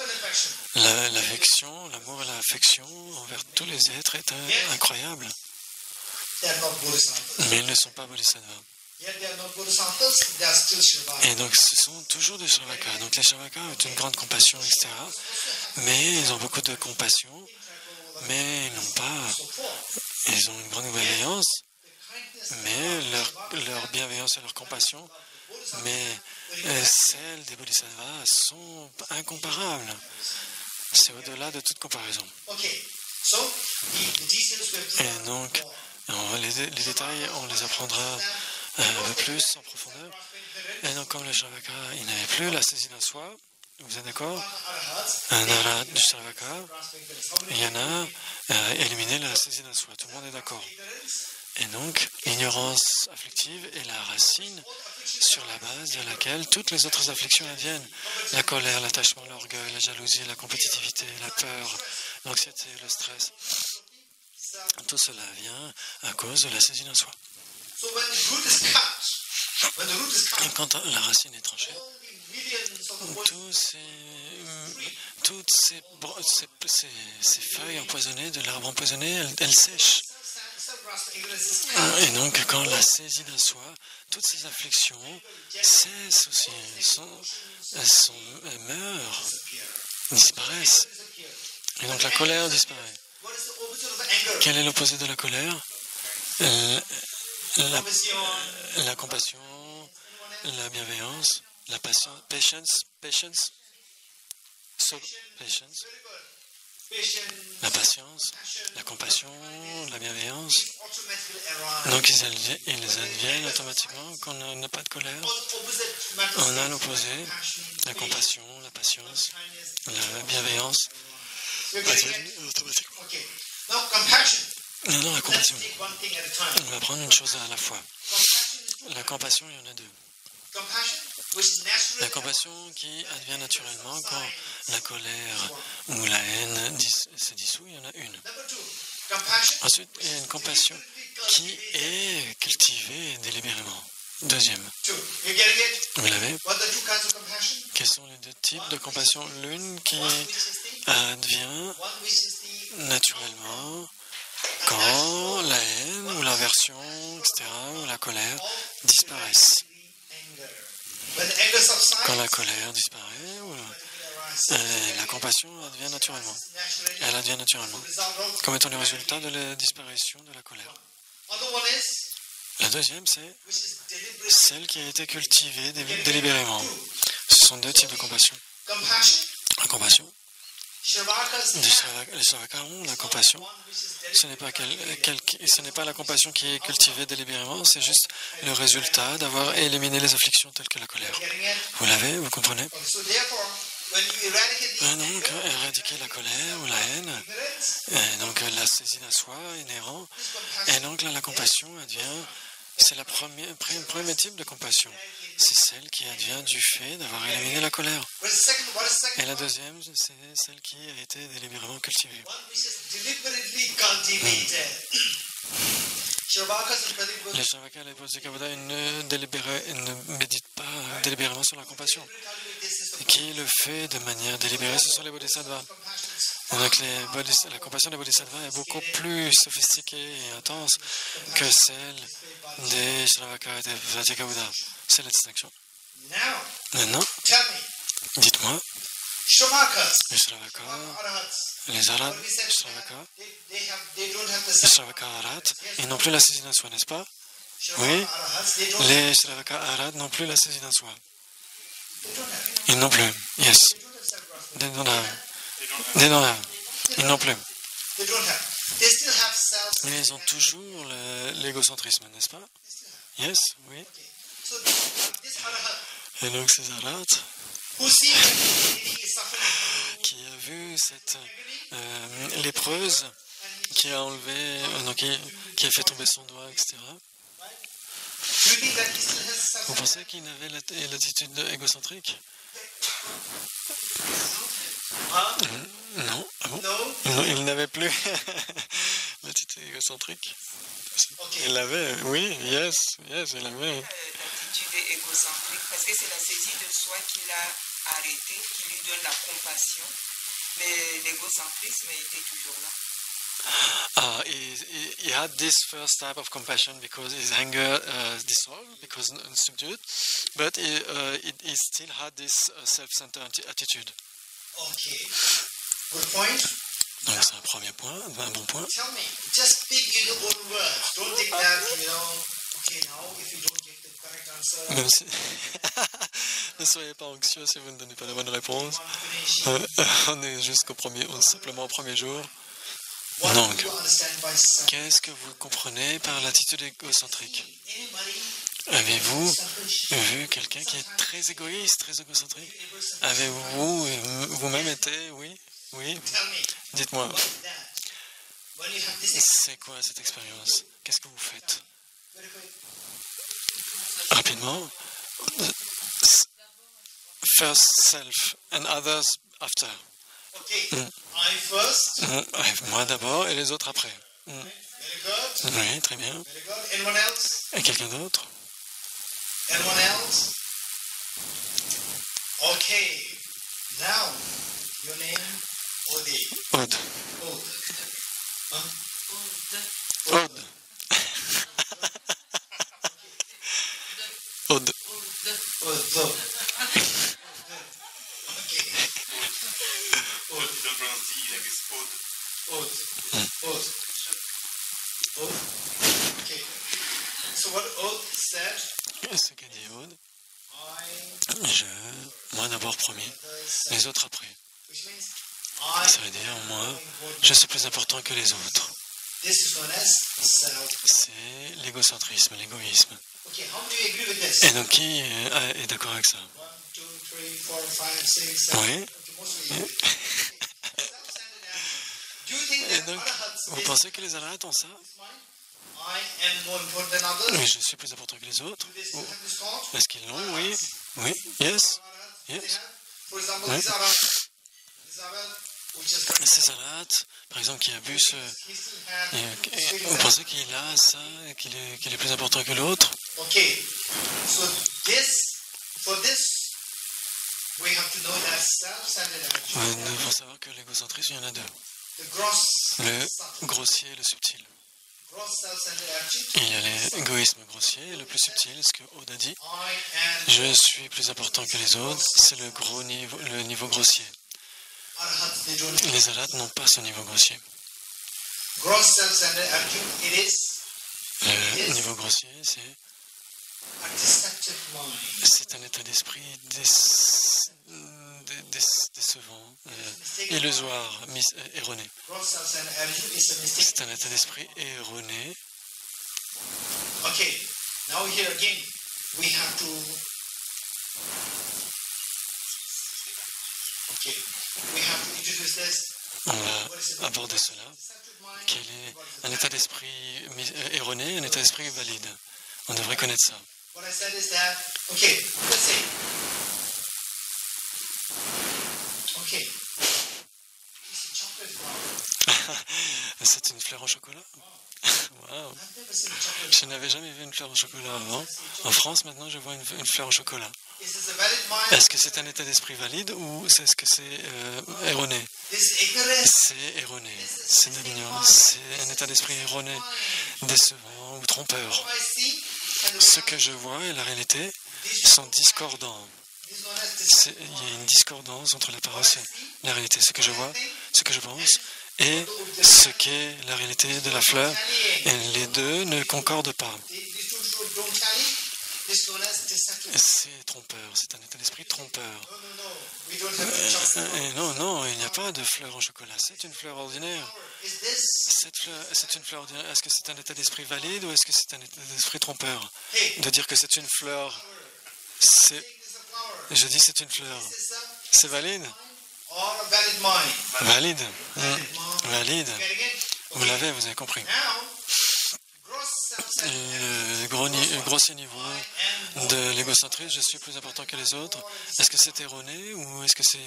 L'affection, l'amour et l'affection envers tous les êtres est incroyable. Mais ils ne sont pas Bodhisattvas. Et donc ce sont toujours des Shravakas. Donc les Shravakas ont une grande compassion, etc. Mais ils ont beaucoup de compassion, mais ils ont une grande bienveillance, mais leur bienveillance et leur compassion, mais celles des Bodhisattvas sont incomparables. C'est au-delà de toute comparaison. Et donc, les détails, on les apprendra un peu plus en profondeur. Et donc, comme le Shravaka, il n'avait plus la saisie d'un soi, vous êtes d'accord? Un arhat du Shravaka, il y en a éliminé la saisie d'un soi, tout le monde est d'accord. Et donc, l'ignorance afflictive est la racine sur la base de laquelle toutes les autres afflictions adviennent. La colère, l'attachement, l'orgueil, la jalousie, la compétitivité, la peur, l'anxiété, le stress. Tout cela vient à cause de la saisie d'un soi. Et quand la racine est tranchée, toutes ces feuilles empoisonnées de l'arbre empoisonné, elles sèchent. self-grasping ignorance is calm. Et donc, quand la saisie d'un soi, toutes ces afflictions cessent aussi, elles meurent, disparaissent. Et donc, la colère disparaît. What is the opposite of anger? Quel est l'opposé de la colère? La compassion, la bienveillance, la patience, patience, patience, la patience, la compassion, la bienveillance. Donc ils adviennent automatiquement quand on n'a pas de colère. On a l'opposé, la compassion, la patience, la bienveillance. Adviennent automatiquement. Okay. Now compassion. Non, la Let's compassion. take one thing at a time. On va prendre une chose à la fois. La compassion, il y en a deux. Compassion, which is naturally La compassion qui advient naturellement quand la colère ou la haine se dissout, il y en a une. Number two, compassion. Ensuite, il y a une compassion qui est cultivée délibérément. Deuxième. Two. You getting it? Vous l'avez? What are the two kinds of compassion? Quels sont les deux types de compassion? L'une qui One which is the advient one which is the naturellement quand la haine ou l'aversion, etc., ou la colère disparaissent. anger. When the anger subsides, Quand la colère disparaît, ou la compassion advient naturellement. naturally Elle advient naturellement. result of Comme étant le résultat de la disparition de la colère. other one is La deuxième, c'est which is deliberate celle qui a été cultivée délibérément. Ce sont deux types de compassion. compassion. La compassion, Shravakas les Shravakas ont la compassion. one which is Ce n'est pas la compassion qui est cultivée délibérément, c'est juste le résultat d'avoir éliminé les afflictions telles que la colère. getting it. Vous l'avez, vous comprenez? So therefore, when you eradicate the Donc, éradiquer la colère ou la haine, ignorance, et donc la saisie d'un soi inhérent, et donc là, la compassion advient, c'est le premier type de compassion. C'est celle qui advient du fait d'avoir éliminé la colère. what is second? What is second? Et la deuxième, c'est celle qui a été délibérément cultivée. One which is deliberately cultivated. Shravakas and Pradipus Les Shravakas et les Bodhisattva ne méditent pas délibérément sur la compassion. Et qui le fait de manière délibérée, ce sont les Bodhisattvas. Et donc la compassion des Bodhisattvas est beaucoup plus sophistiquée et intense que celle des Shravakas et des Bodhisattva. C'est la distinction. Now, Maintenant, tell me, dites-moi, Shravakas, les Shravakas, Arahats, les Arhats, what we said, les Shravakas, they don't have the les self. Shravakas Arhats, ils n'ont plus la saisie d'un soi, n'est-ce pas? Oui. Arahats, they don't Les Shravakas Arhats n'ont plus la saisie d'un soi. have Ils n'ont plus. Yes. self-grasping. They don't have. They don't have. Ils n'ont plus. They don't have. They still have self. Mais ils ont toujours l'égocentrisme, n'est-ce pas? Yes, oui. So this Arahat Et donc ces Arhats, who sees that he is suffering qui a vu cette lépreuse qui a enlevé, qui a fait tomber son doigt, etc. do you think that he still has self? Vous pensez qu'il avait l'attitude égocentrique? Huh? Non. Ah bon? No? Non, il n'avait plus l'attitude égocentrique. Il l'avait, oui, yes, il l'avait. L'attitude est égocentrique parce que c'est la saisie de soi qui l'a arrêté, qui lui donne la compassion. Mais l'égocentrisme était toujours là. He had this first type of compassion because his anger dissolved, because subdued, but he still had this self-centered attitude. Okay. Good point. Donc c'est un premier point, un bon point. Tell me, just speak in your own words. Don't think that, okay, now if you don't give the correct answer, Même si... ne soyez pas anxieux si vous ne donnez pas la bonne réponse. On est juste simplement au premier jour. what Donc, do you understand by self? qu'est-ce que vous comprenez par l'attitude égocentrique? Anybody Avez-vous selfish? vu quelqu'un qui est très égoïste, très égocentrique? Avez-vous vous-même été, oui? Tell me, Dites-moi, what is that? When you have this c'est quoi cette expérience? Qu'est-ce que vous faites? very quick. Rapidement. First self and others after. Okay, I first. Moi d'abord et les autres après. Very good. Oui, très bien. Very good. Anyone else? Et quelqu'un d'autre? Anyone else? Okay. Now, your name, Odi. Aude. Odi. Huh? Aude. Okay. So what Oath said, Ce qu'a dit Aude, moi d'abord premier, les autres après. which means Ça veut dire, moi, je suis plus important que les autres. this is known as self. C'est l'égocentrisme, l'égoïsme. Okay, how many agree with this? Et donc, qui est d'accord avec ça? 1, 2, 3, 4, 5, 6, 7. Oui. Okay, most of you. Self-centered attitude. Do you think Et that donc, arahats vous pensez que les arahats ont ça? I am more important than others? Oui, je suis plus important que les autres. Do they still have this thought? Est-ce qu'ils l'ont? Oui. Oui. Yes. Arahats, they Yes. have? For example, Oui. these arahats, who just Ces arahats, par exemple, qui a bu ce... he still have Vous pensez qu'il a ça, qu'il est plus important que l'autre? Okay, so for this, we have to know that self-centered attitude, Il faut savoir que l'égocentrisme, il y en a deux. the gross, Le grossier et le subtil. gross self-centered attitude, Il y a l'égoïsme grossier et le plus subtil, ce que Aude a dit. I am Je suis plus important que les autres, c'est le niveau grossier. arahats, they don't have. Les arahats n'ont pas ce niveau grossier. Gross self-centered attitude, it is Le niveau grossier, a deceptive mind. c'est un état d'esprit décevant, illusoire, erroné. Gross self-centered attitude is a mistake. C'est un état d'esprit erroné. Okay, now here again, we have to. Okay, we have to introduce this. On va aborder cela. Deceptive mind. Quel est un état d'esprit erroné, un état d'esprit valide? On devrait connaître ça. What I said is that, okay, let's say, okay, it's a chocolate flower. C'est une fleur au chocolat? Wow. I've never seen a chocolate. Je n'avais jamais vu une fleur au chocolat avant. En France, maintenant, je vois une fleur au chocolat. Is this a valid mind? Est-ce que c'est un état d'esprit valide ou est-ce que c'est erroné? This is ignorance. C'est erroné. C'est de l'ignorance. C'est un état d'esprit erroné, décevant ou trompeur. What I see and the Ce que je vois et la réalité sont discordants. is known as this. Il y a une discordance entre la parole et la réalité. Ce que je vois, ce que je pense et ce qu'est la réalité de la fleur. Et les deux ne concordent pas. These two don't tally. This is known as deceptive. C'est trompeur. C'est un état d'esprit trompeur. No. We don't have chocolate. Et non, il n'y a pas de fleur au chocolat. C'est une fleur ordinaire. Is this? C'est une fleur ordinaire. Est-ce que c'est un état d'esprit valide ou est-ce que c'est un état d'esprit trompeur? Hey, De dire que c'est une fleur, c'est... think this is a flower. Je dis c'est une fleur. Is this a C'est valide? or a valid mind? Valide. Valid mind. Valide. Okay, again. Vous l'avez, vous avez compris. Now, gross self-centered. Le grossier niveau de l'égocentrisme, je suis plus important que les autres. Est-ce que c'est erroné ou est-ce que c'est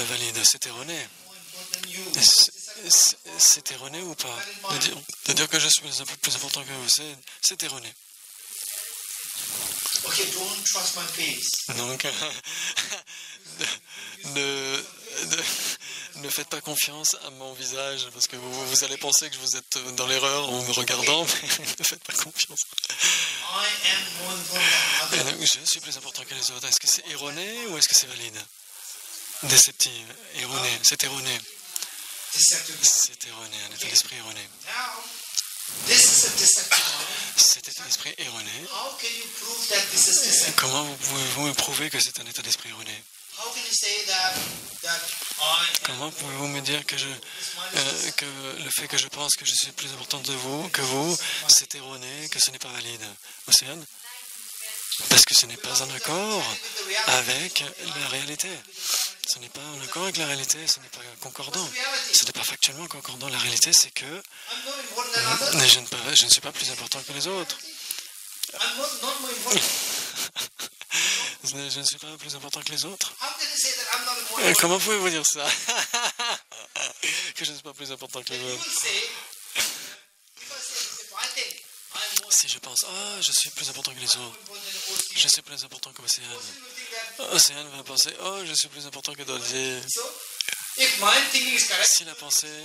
valide? C'est erroné. More important than you. C'est erroné ou pas? De dire que je suis plus important que vous, c'est erroné. Okay, don't trust my face. Donc, ne faites pas confiance à mon visage parce que vous allez penser que vous êtes dans l'erreur en me regardant, mais ne faites pas confiance. I am more important than Et others. donc, je suis plus important que les autres. Est-ce que c'est erroné ou est-ce que c'est valide? Déceptif, erroné, c'est erroné. Deceptive. C'est erroné, un état d'esprit erroné. Now, this is a deceptive mind. Cet état d'esprit erroné, How can you prove that this is deceptive? comment pouvez-vous me prouver que c'est un état d'esprit erroné? How can you say that I am Comment pouvez-vous me dire que que le fait que je pense que je suis plus important que vous, c'est erroné, que ce n'est pas valide? Océane? Parce que ce n'est pas en accord avec la réalité. Ce n'est pas en accord avec la réalité, ce n'est pas concordant. Ce n'est pas factuellement concordant. La réalité, c'est que I'm not important than others? je ne suis pas plus important que les autres. I'm not more important. Je ne suis pas plus important que les autres. How can you say that I'm not more important? Comment pouvez-vous dire ça? Que je ne suis pas plus important que les Then you autres. will say, if I think I'm more Si je pense, je suis plus important que les autres, important than Ocean, je suis plus important que Océane. you will think that. Océane va penser, je suis plus important que Dodier. So, if my thinking is correct, Si la pensée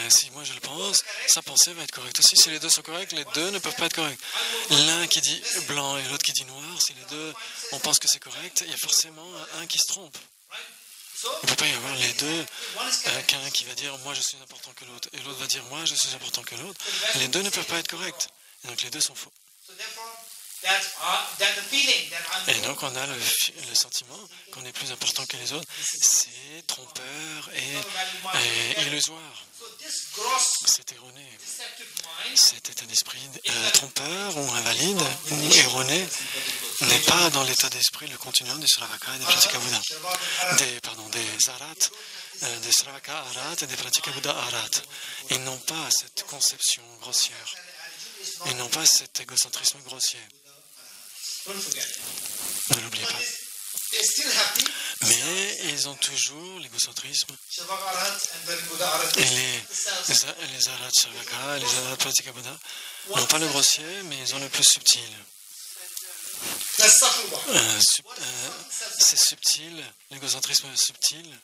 Si moi je le pense, sa pensée va être correcte aussi. Si les deux sont corrects, les deux ne peuvent pas être corrects. L'un qui dit blanc et l'autre qui dit noir, si les deux, on pense que c'est correct, il y a forcément un qui se trompe. Il ne peut pas y avoir les deux, qu'un qui va dire moi je suis important que l'autre, et l'autre va dire moi je suis important que l'autre. Les deux ne peuvent pas être corrects. Et donc les deux sont faux. Et donc on a le sentiment qu'on est plus important que les autres. C'est trompeur et illusoire. C'est erroné. Cet état d'esprit trompeur ou invalide ou erroné n'est pas dans l'état d'esprit le continuum des Sravaka et des Pratika Buddha. Des Arat, des Sravaka Arat et des Pratika Buddha Arat. Ils n'ont pas cette conception grossière. Ils n'ont pas cet égocentrisme grossier. Ne l'oubliez pas. Mais ils ont toujours l'égocentrisme. Et les Arat Sravaka, les Arat Pratika Buddha n'ont pas le grossier, mais ils ont le plus subtil. C'est subtil, l'égocentrisme est subtil.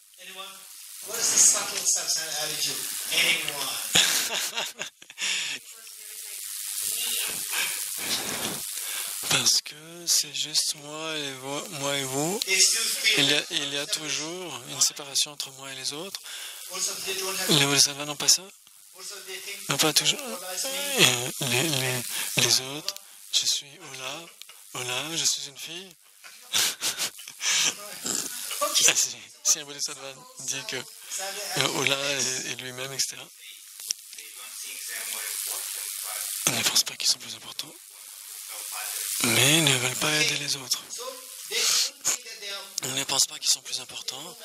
Parce que c'est juste moi et vous. Il y a toujours une séparation entre moi et les autres. Les Bodhisattvas n'ont pas ça. Non, pas toujours. Les autres, je suis Ola, je suis une fille. Si un Bodhisattva dit que Ola est lui-même, etc., ils ne pensent pas qu'ils sont plus importants, mais ils ne veulent pas aider les autres. Ils ne pensent pas qu'ils sont plus importants,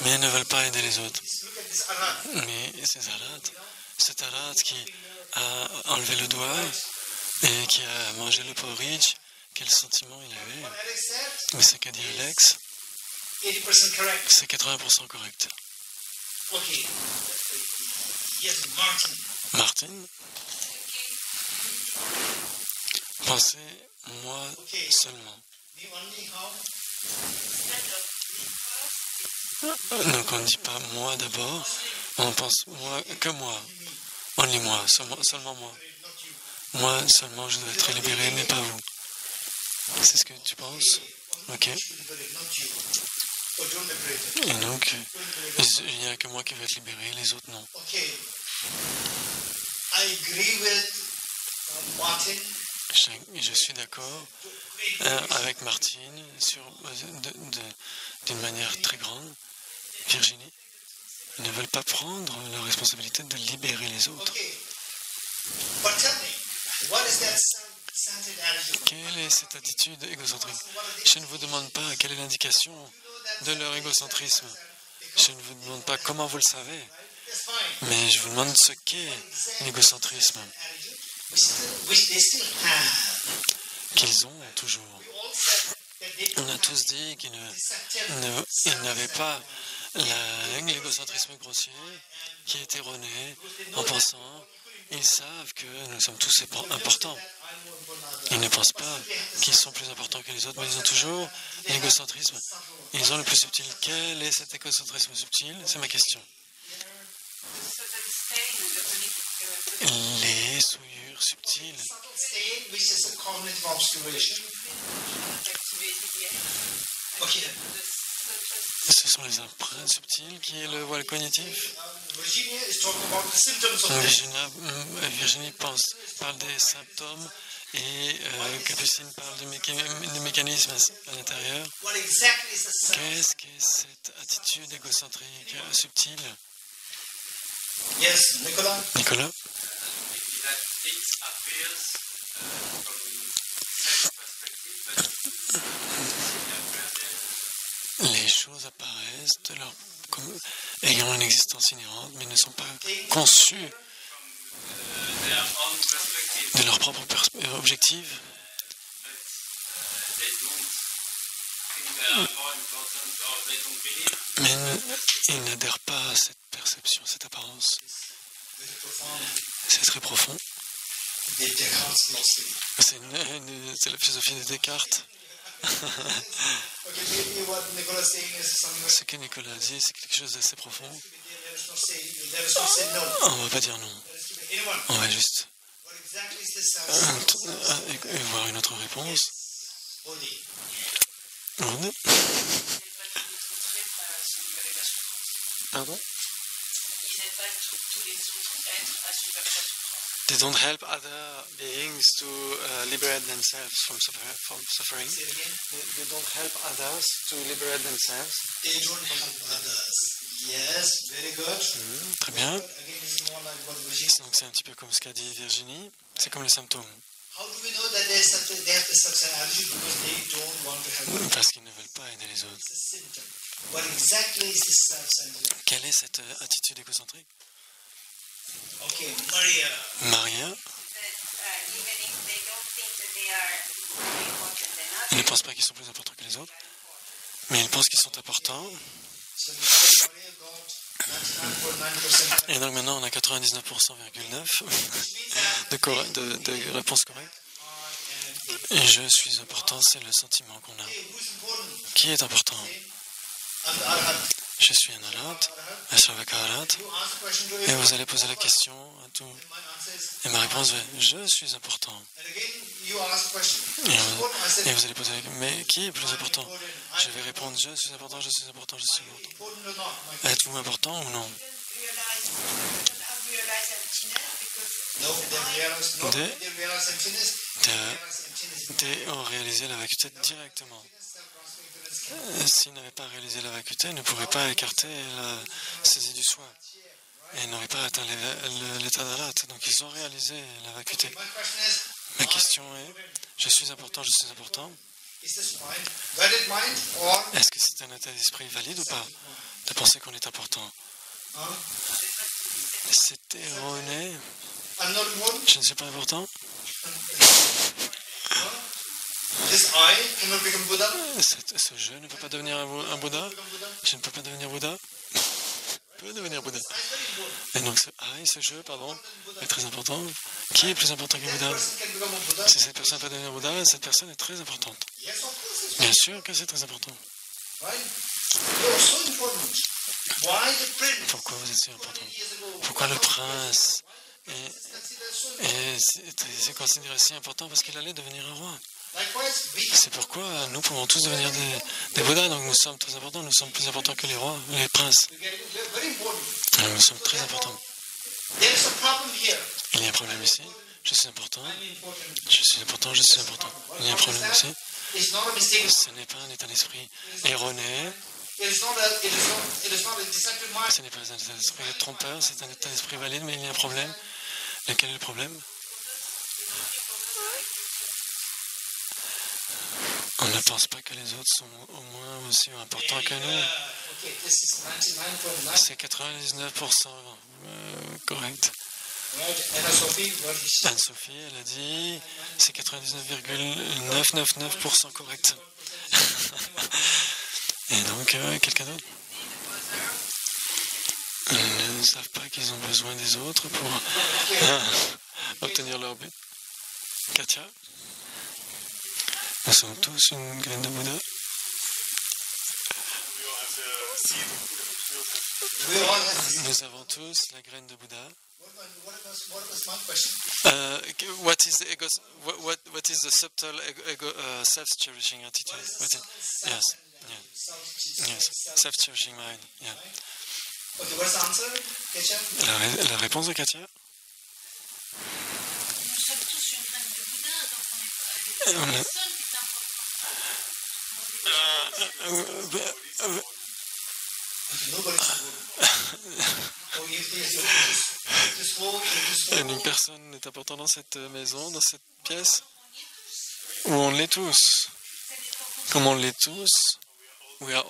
mais ils ne veulent pas aider les autres. Mais cet Arat qui a enlevé le doigt et qui a mangé le porridge, quel sentiment il avait? Mais ce qu'a dit Alex, c'est 80% correct. Martin, pensez moi seulement. Donc on ne dit pas moi d'abord, on pense moi que moi, only moi, seulement moi. Moi seulement je dois être libéré, mais pas vous. C'est ce que tu penses? Ok. Et donc, il n'y a que moi qui vais être libéré, les autres non. Je suis d'accord avec Martine d'une manière très grande. Virginie, ils ne veulent pas prendre la responsabilité de libérer les autres. Quelle est cette attitude égocentrique? Je ne vous demande pas quelle est l'indication de leur égocentrisme. Je ne vous demande pas comment vous le savez, mais je vous demande ce qu'est l'égocentrisme qu'ils ont toujours. On a tous dit qu'ils n'avaient pas l'égocentrisme grossier qui est erroné en pensant ils savent que nous sommes tous importants. Ils ne pensent pas qu'ils sont plus importants que les autres, mais ils ont toujours l'égocentrisme. Ils ont le plus subtil. Quel est cet égocentrisme subtil? C'est ma question. Les souillures subtiles. Ce sont les empreintes subtiles qui est le voile cognitif. Virginie parle des symptômes et Capucine parle du mécanisme à l'intérieur. Qu'est-ce que cette attitude égocentrique subtile? Nicolas? Les choses apparaissent comme ayant une existence inhérente, mais ne sont pas conçues de leur propre objectif. Mais ils n'adhèrent pas à cette perception, cette apparence. C'est très profond. C'est la philosophie de Descartes. Ce que Nicolas dit, c'est quelque chose d'assez profond. There is no say no. On va pas dire non. There is to be anyone. On va juste What exactly is this self-centered? voir une autre réponse. Bodhi. Pardon? Pardon? Ils n'aident pas tous les autres êtres à supérer la souffrance. They don't help other beings to liberate themselves from suffering. Say it again. They don't help others to liberate themselves. They don't help others. Yes, very good. Très bien. But again, this is more like what Virginia. Donc c'est un petit peu comme ce qu'a dit Virginie. C'est comme les symptômes. How do we know that they have the substantiality? Because they don't want to help others. Parce qu'ils ne veulent pas aider les autres. It's a symptom. What exactly is this self-centered? Quelle est cette attitude égocentrique? Okay, Maria. Maria, Even if they don't think that they are more important than ils ne others, pensent pas qu'ils sont plus importants que les autres, mais ils pensent qu'ils sont importants. So Maria got 99.9%. Et donc maintenant on a 99,9% de réponses correctes. Et je suis important, c'est le sentiment qu'on a. Hey, who's important? Qui est important? I'm the arhat. Je suis un alat, un Sravakarat, You ask the question to et everyone. vous allez poser la question à tout. My answer is, Et ma réponse va, je suis important. and again, you ask the question. Et, Who's important? I said, et vous allez poser la question, mais qui est plus important? important. Je vais répondre, je suis important, je suis important, je suis important. Important or not? My friend. Êtes-vous important ou non? No, they realize, no, They- they realize emptiness. They- They realize emptiness. Ils ont réalisé la vacuité directement. S'ils n'avaient pas réalisé la vacuité, ils ne pourraient pas écarter la saisie du soi. Et ils n'auraient pas atteint l'état d'alat. Donc ils ont réalisé la vacuité. My question is, Ma question est, je suis important, je suis important. is this mind, valid mind, or Est-ce que c'est un état d'esprit valide ou pas de penser qu'on est important? C'est erroné. I'm not important? Je ne suis pas important. This I cannot become Buddha? Ce je ne peut pas devenir un Bouddha. Je ne peux pas devenir Bouddha. Je peux devenir Bouddha. Et donc ce I, ce je, pardon, est très important. Qui est plus important que Bouddha? Person can become a Buddha? Si cette personne peut devenir Bouddha, cette personne est très importante. Yes, of course, it's Bien sûr que c'est très important. right. You're so important. Why the prince? Pourquoi vous êtes si important? 20 years ago, Pourquoi le prince is considered so important? est considéré si important? Parce qu'il allait devenir un roi. Likewise, we C'est pourquoi nous pouvons tous devenir des Bouddhas, donc nous sommes très importants, nous sommes plus importants que les rois, les princes. we're very important. Nous sommes très importants. There is a problem here. Il y a un problème ici. Je suis important, I'm important. je suis important, je suis important. Il y a un problème ici. It's not a mistake. Ce n'est pas un état d'esprit erroné, It is not a deceptive mind. ce n'est pas un état d'esprit trompeur, c'est un état d'esprit valide, mais il y a un problème. Lequel est le problème? On ne pense pas que les autres sont au moins aussi importants que nous. Okay, this is 99.9. C'est 99% correct. Right, Anna Sophie, what is she? Anne-Sophie, elle a dit, c'est 99,999% correct. Et donc, quelqu'un d'autre? Ils ne savent pas qu'ils ont besoin des autres pour obtenir leur but. Katia? Nous sommes tous une graine de Bouddha. We all have. Nous avons tous la graine de Bouddha. What was my question? What is the ego? What is the subtle self-cherishing attitude? What is, yes, yes, self-cherishing mind. Yeah. Okay, what's the answer, Ketchup? La réponse de Katia? nous sommes tous une graine de Bouddha, donc On on a- est personne qui est important. Nobody's Oh, if this whole, Une personne n'est importante dans cette maison, dans cette pièce, où on l'est tous. Comme on l'est tous, we are.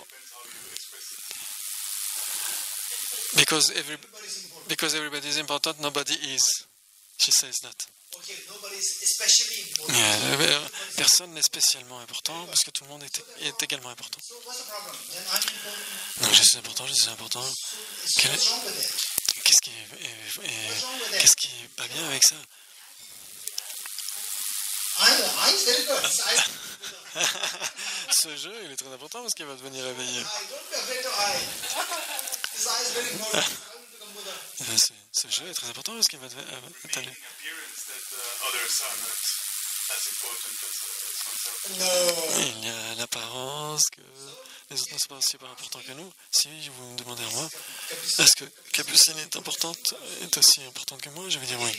Because everybody is important, nobody is. She says that. okay, nobody's especially important. Personne n'est spécialement important parce que tout le monde est également important. So what's the problem? Then I'm important. Donc je suis important, je suis important. So Quel- what's wrong with that? Qu'est-ce qui est pas bien avec ça? I is very good. Ce jeu, il est très important parce qu'il va devenir réveillé. I don't be afraid of I. This I is very important. Ce jeu est très important parce qu'il va t'aller. Il y a l'apparence que les autres ne sont pas aussi importants que nous. Si vous me demandez à moi, est-ce que Capucine est aussi importante que moi? Je vais dire oui.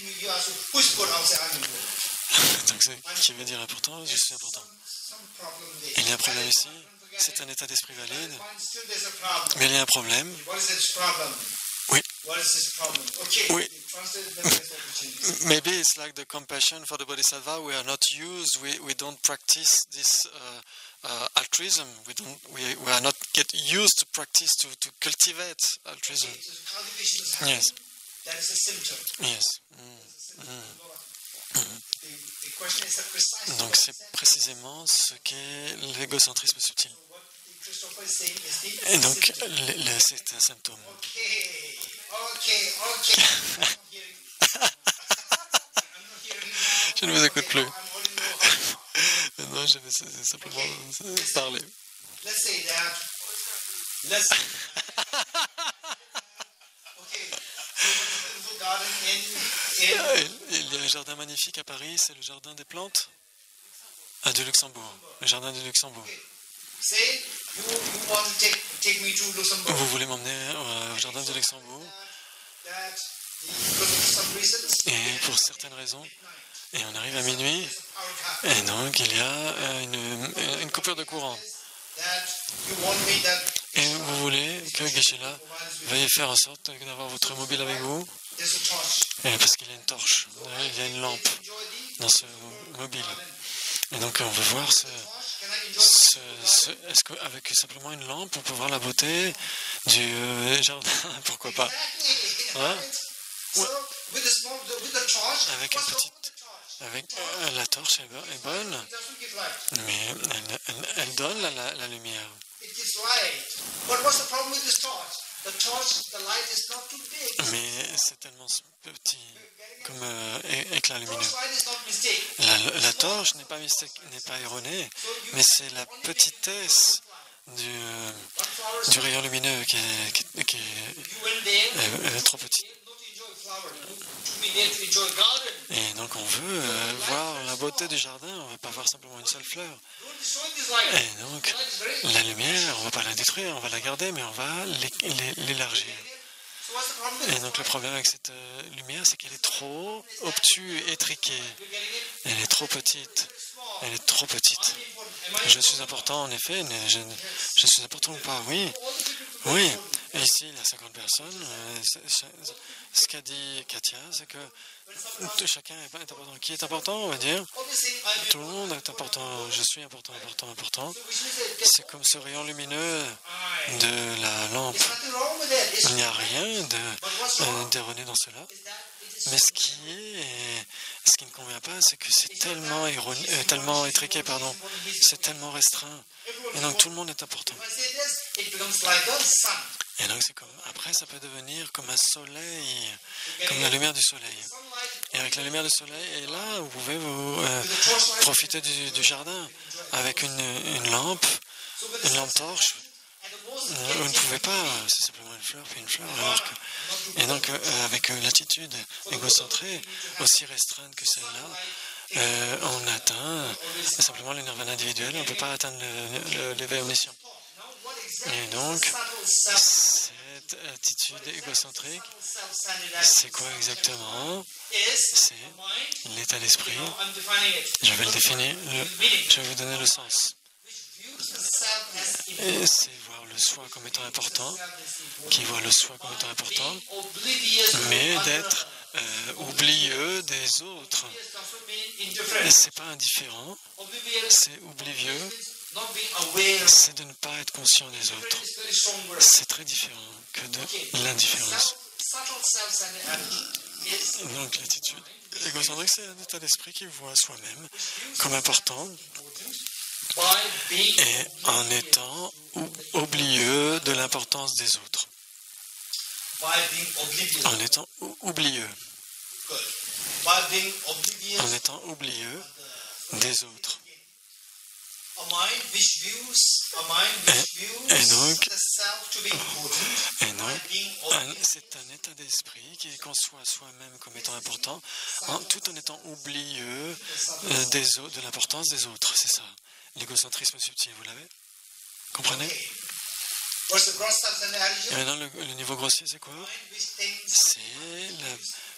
Donc, ce qui veut dire important, je suis important. Il y a un problème ici, c'est un état d'esprit valide, mais il y a un problème. Oui. Oui. Maybe it's like the compassion for the Bodhisattva. We are not used. We don't practice this altruism. We are not get used to practice to cultivate altruism. Yes. Yes. Donc c'est précisément ce qu'est l'égocentrisme subtil. Et donc c'est un symptôme. Je ne vous écoute plus. Non, je vais simplement parler. Il y a un jardin magnifique à Paris, c'est le jardin des plantes de Luxembourg, le jardin de Luxembourg. Vous voulez m'emmener au jardin de Luxembourg et pour certaines raisons, et on arrive à minuit, et donc il y a une coupure de courant. Et vous voulez que Geshe-la veuille faire en sorte d'avoir votre mobile avec vous, parce qu'il y a une torche, il y a une lampe dans ce mobile. Et donc on veut voir est-ce qu'avec simplement une lampe on peut voir la beauté du jardin? Pourquoi pas, hein? Ouais. Avec la torche est bonne, mais elle donne la lumière. Mais c'est tellement petit comme éclat lumineux. La torche n'est pas erronée, mais c'est la petitesse du rayon lumineux qui est trop petite. Et donc on veut voir la beauté du jardin, on ne veut pas voir simplement une seule fleur. Et donc la lumière, on ne va pas la détruire, on va la garder, mais on va l'élargir. Et donc le problème avec cette lumière, c'est qu'elle est trop obtuse, étriquée. Elle est trop petite. Elle est trop petite. Je suis important en effet, mais je suis important ou pas? Oui. Oui. Et ici, il y a 50 personnes. Ce qu'a dit Katia, c'est que chacun est important. Qui est important, on va dire? Tout le monde est important. Je suis important. C'est comme ce rayon lumineux de la lampe. Il n'y a rien d'erroné dans cela. Mais ce qui ne convient pas, c'est que c'est tellement étriqué, c'est tellement restreint. Et donc tout le monde est important. Et donc après ça peut devenir comme un soleil, comme la lumière du soleil. Et avec la lumière du soleil, et là vous pouvez profiter du jardin avec une lampe torche. Vous ne pouvez pas, c'est simplement une fleur puis une fleur. Et donc avec l'attitude égocentrée aussi restreinte que celle-là, on atteint simplement le nirvana individuel, on ne peut pas atteindre l'éveil omniscient. Et donc, cette attitude égocentrique, c'est quoi exactement? C'est l'état d'esprit. Je vais le définir, je vais vous donner le sens. Et c'est voir le soi comme étant important, qui voit le soi comme étant important, mais d'être oublieux des autres. C'est pas indifférent, c'est oublieux, c'est de ne pas être conscient des autres. C'est très différent que de l'indifférence. Donc l'attitude égocentrique, c'est un état d'esprit qui voit soi-même comme important et en étant oublieux de l'importance des autres. En étant oublieux. En étant oublieux des autres. C'est un état d'esprit qui conçoit soi-même comme étant important, tout en étant oublieux de l'importance des autres. C'est ça, l'égocentrisme subtil, vous l'avez? Comprenez? Et maintenant, le niveau grossier, c'est quoi? C'est la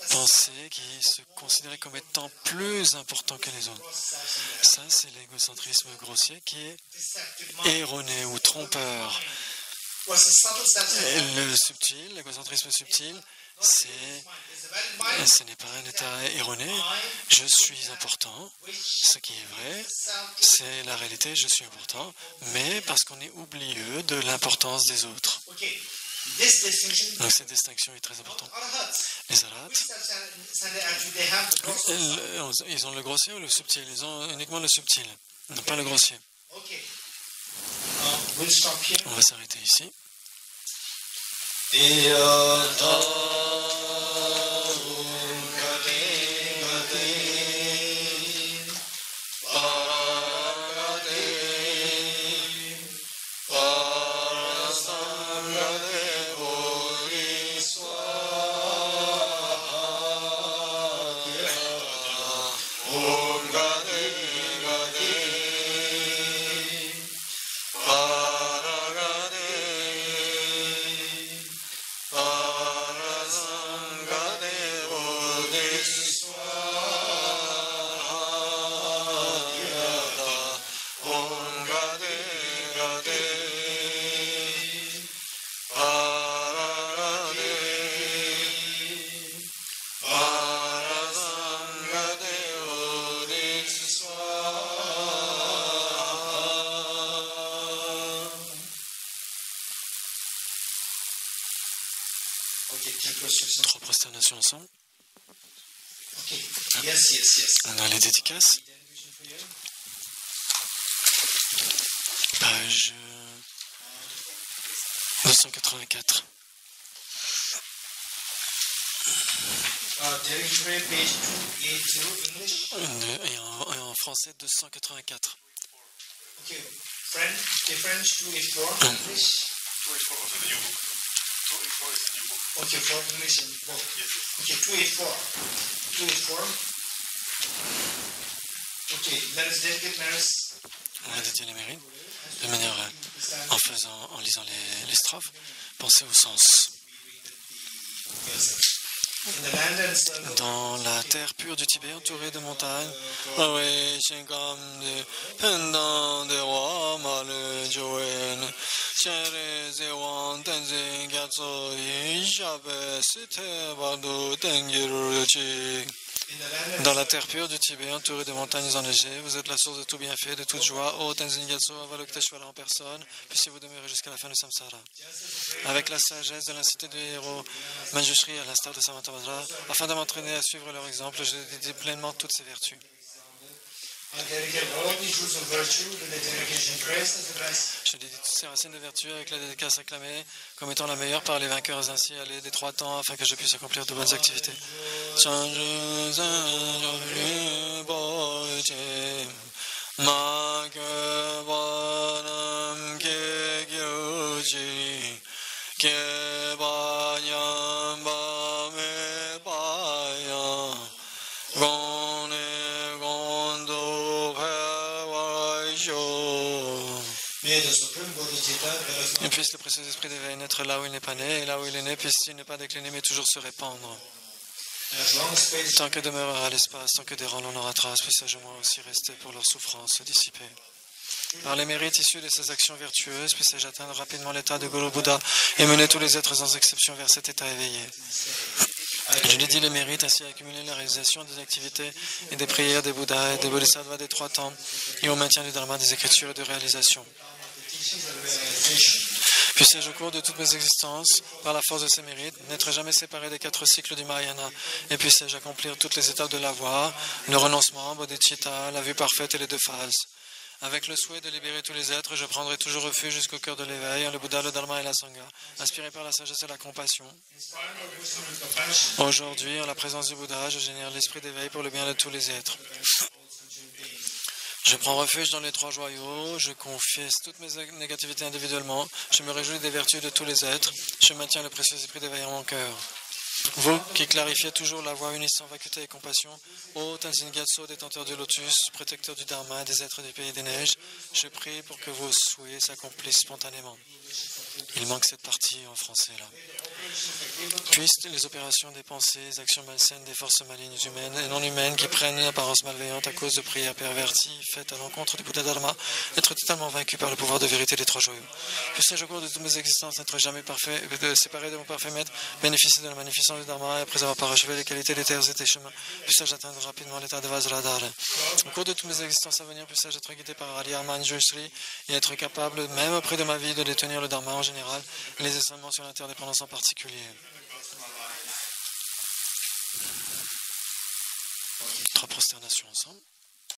pensée qui se considère comme étant plus important que les autres. Ça, c'est l'égocentrisme grossier qui est erroné ou trompeur. Et le subtil, l'égocentrisme subtil, ce n'est pas un état erroné. Je suis important, ce qui est vrai, c'est la réalité, je suis important, mais parce qu'on est oublieux de l'importance des autres. Donc cette distinction est très importante. Les arhats, ils ont le grossier ou le subtil? Ils ont uniquement le subtil, non pas le grossier. On va s'arrêter ici. Trois prosternations ensemble. On a les dédicaces. Page 284. Et en français 284. Okay, for English and both. Okay, 284. 284. Okay, let us dedicate merits. On va dédier les mérites de manière en lisant les strophes. Pensez au sens. Dans la terre pure du Tibet, entourée de montagnes, pendant des rois mal Joël, dans la terre pure du Tibet, entourée de montagnes enneigées, vous êtes la source de tout bienfait, de toute joie. Ô Tenzin Gyatso, Avalokiteshvara en personne, puissiez-vous demeurer jusqu'à la fin du samsara. Avec la sagesse de l'incité du héros Manjushri, à l'instar de Samantabhadra, afin de m'entraîner à suivre leur exemple, je dédie pleinement toutes ces vertus. Je dédie toutes ces racines de vertu avec la dédicace acclamée comme étant la meilleure par les vainqueurs ainsi allés des trois temps afin que je puisse accomplir de bonnes activités. Et puisse le précieux esprit d'éveil naître là où il n'est pas né, et là où il est né, puisse-t-il ne pas décliner, mais toujours se répandre. Tant que demeurera l'espace, tant que des rangs en aura trace, puisse moi aussi rester pour leur souffrance se dissiper. Par les mérites issus de ces actions vertueuses, puisse-je atteindre rapidement l'état de Guru Bouddha et mener tous les êtres sans exception vers cet état éveillé. Je dédie les mérites ainsi à accumuler la réalisation des activités et des prières des Bouddhas et des Bodhisattvas des trois temps et au maintien du Dharma des écritures et de réalisation. Puisse-je au cours de toutes mes existences, par la force de ces mérites, n'être jamais séparé des 4 cycles du Mahayana et puisse-je accomplir toutes les étapes de la voie, le renoncement, bodhicitta, la vue parfaite et les 2 phases. Avec le souhait de libérer tous les êtres, je prendrai toujours refuge jusqu'au cœur de l'éveil, en le Bouddha, le Dharma et la Sangha, inspiré par la sagesse et la compassion. Aujourd'hui, en la présence du Bouddha, je génère l'esprit d'éveil pour le bien de tous les êtres. Je prends refuge dans les trois joyaux, je confesse toutes mes négativités individuellement, je me réjouis des vertus de tous les êtres, je maintiens le précieux esprit d'éveil en mon cœur. Vous qui clarifiez toujours la voie unissant vacuité et compassion, ô Tenzin Gyatso, détenteur du lotus, protecteur du Dharma et des êtres du pays des neiges, je prie pour que vos souhaits s'accomplissent spontanément. Il manque cette partie en français là. Puissent les opérations des pensées, des actions malsaines des forces malignes humaines et non humaines qui prennent une apparence malveillante à cause de prières perverties faites à l'encontre du Bouddha Dharma être totalement vaincus par le pouvoir de vérité des trois joyaux. Puisse-je au cours de toutes mes existences n'être jamais parfait, séparé de mon parfait maître, bénéficier de la magnificence du Dharma et après avoir parachevé les qualités des terres et des chemins, puisse-je atteindre rapidement l'état de Vajradhara. Au cours de toutes mes existences à venir, puisse-je être guidé par Ariyama Joyasri et être capable, même auprès de ma vie, de détenir le Dharma en général et les enseignements sur l'interdépendance en particulier. 3 prosternations ensemble.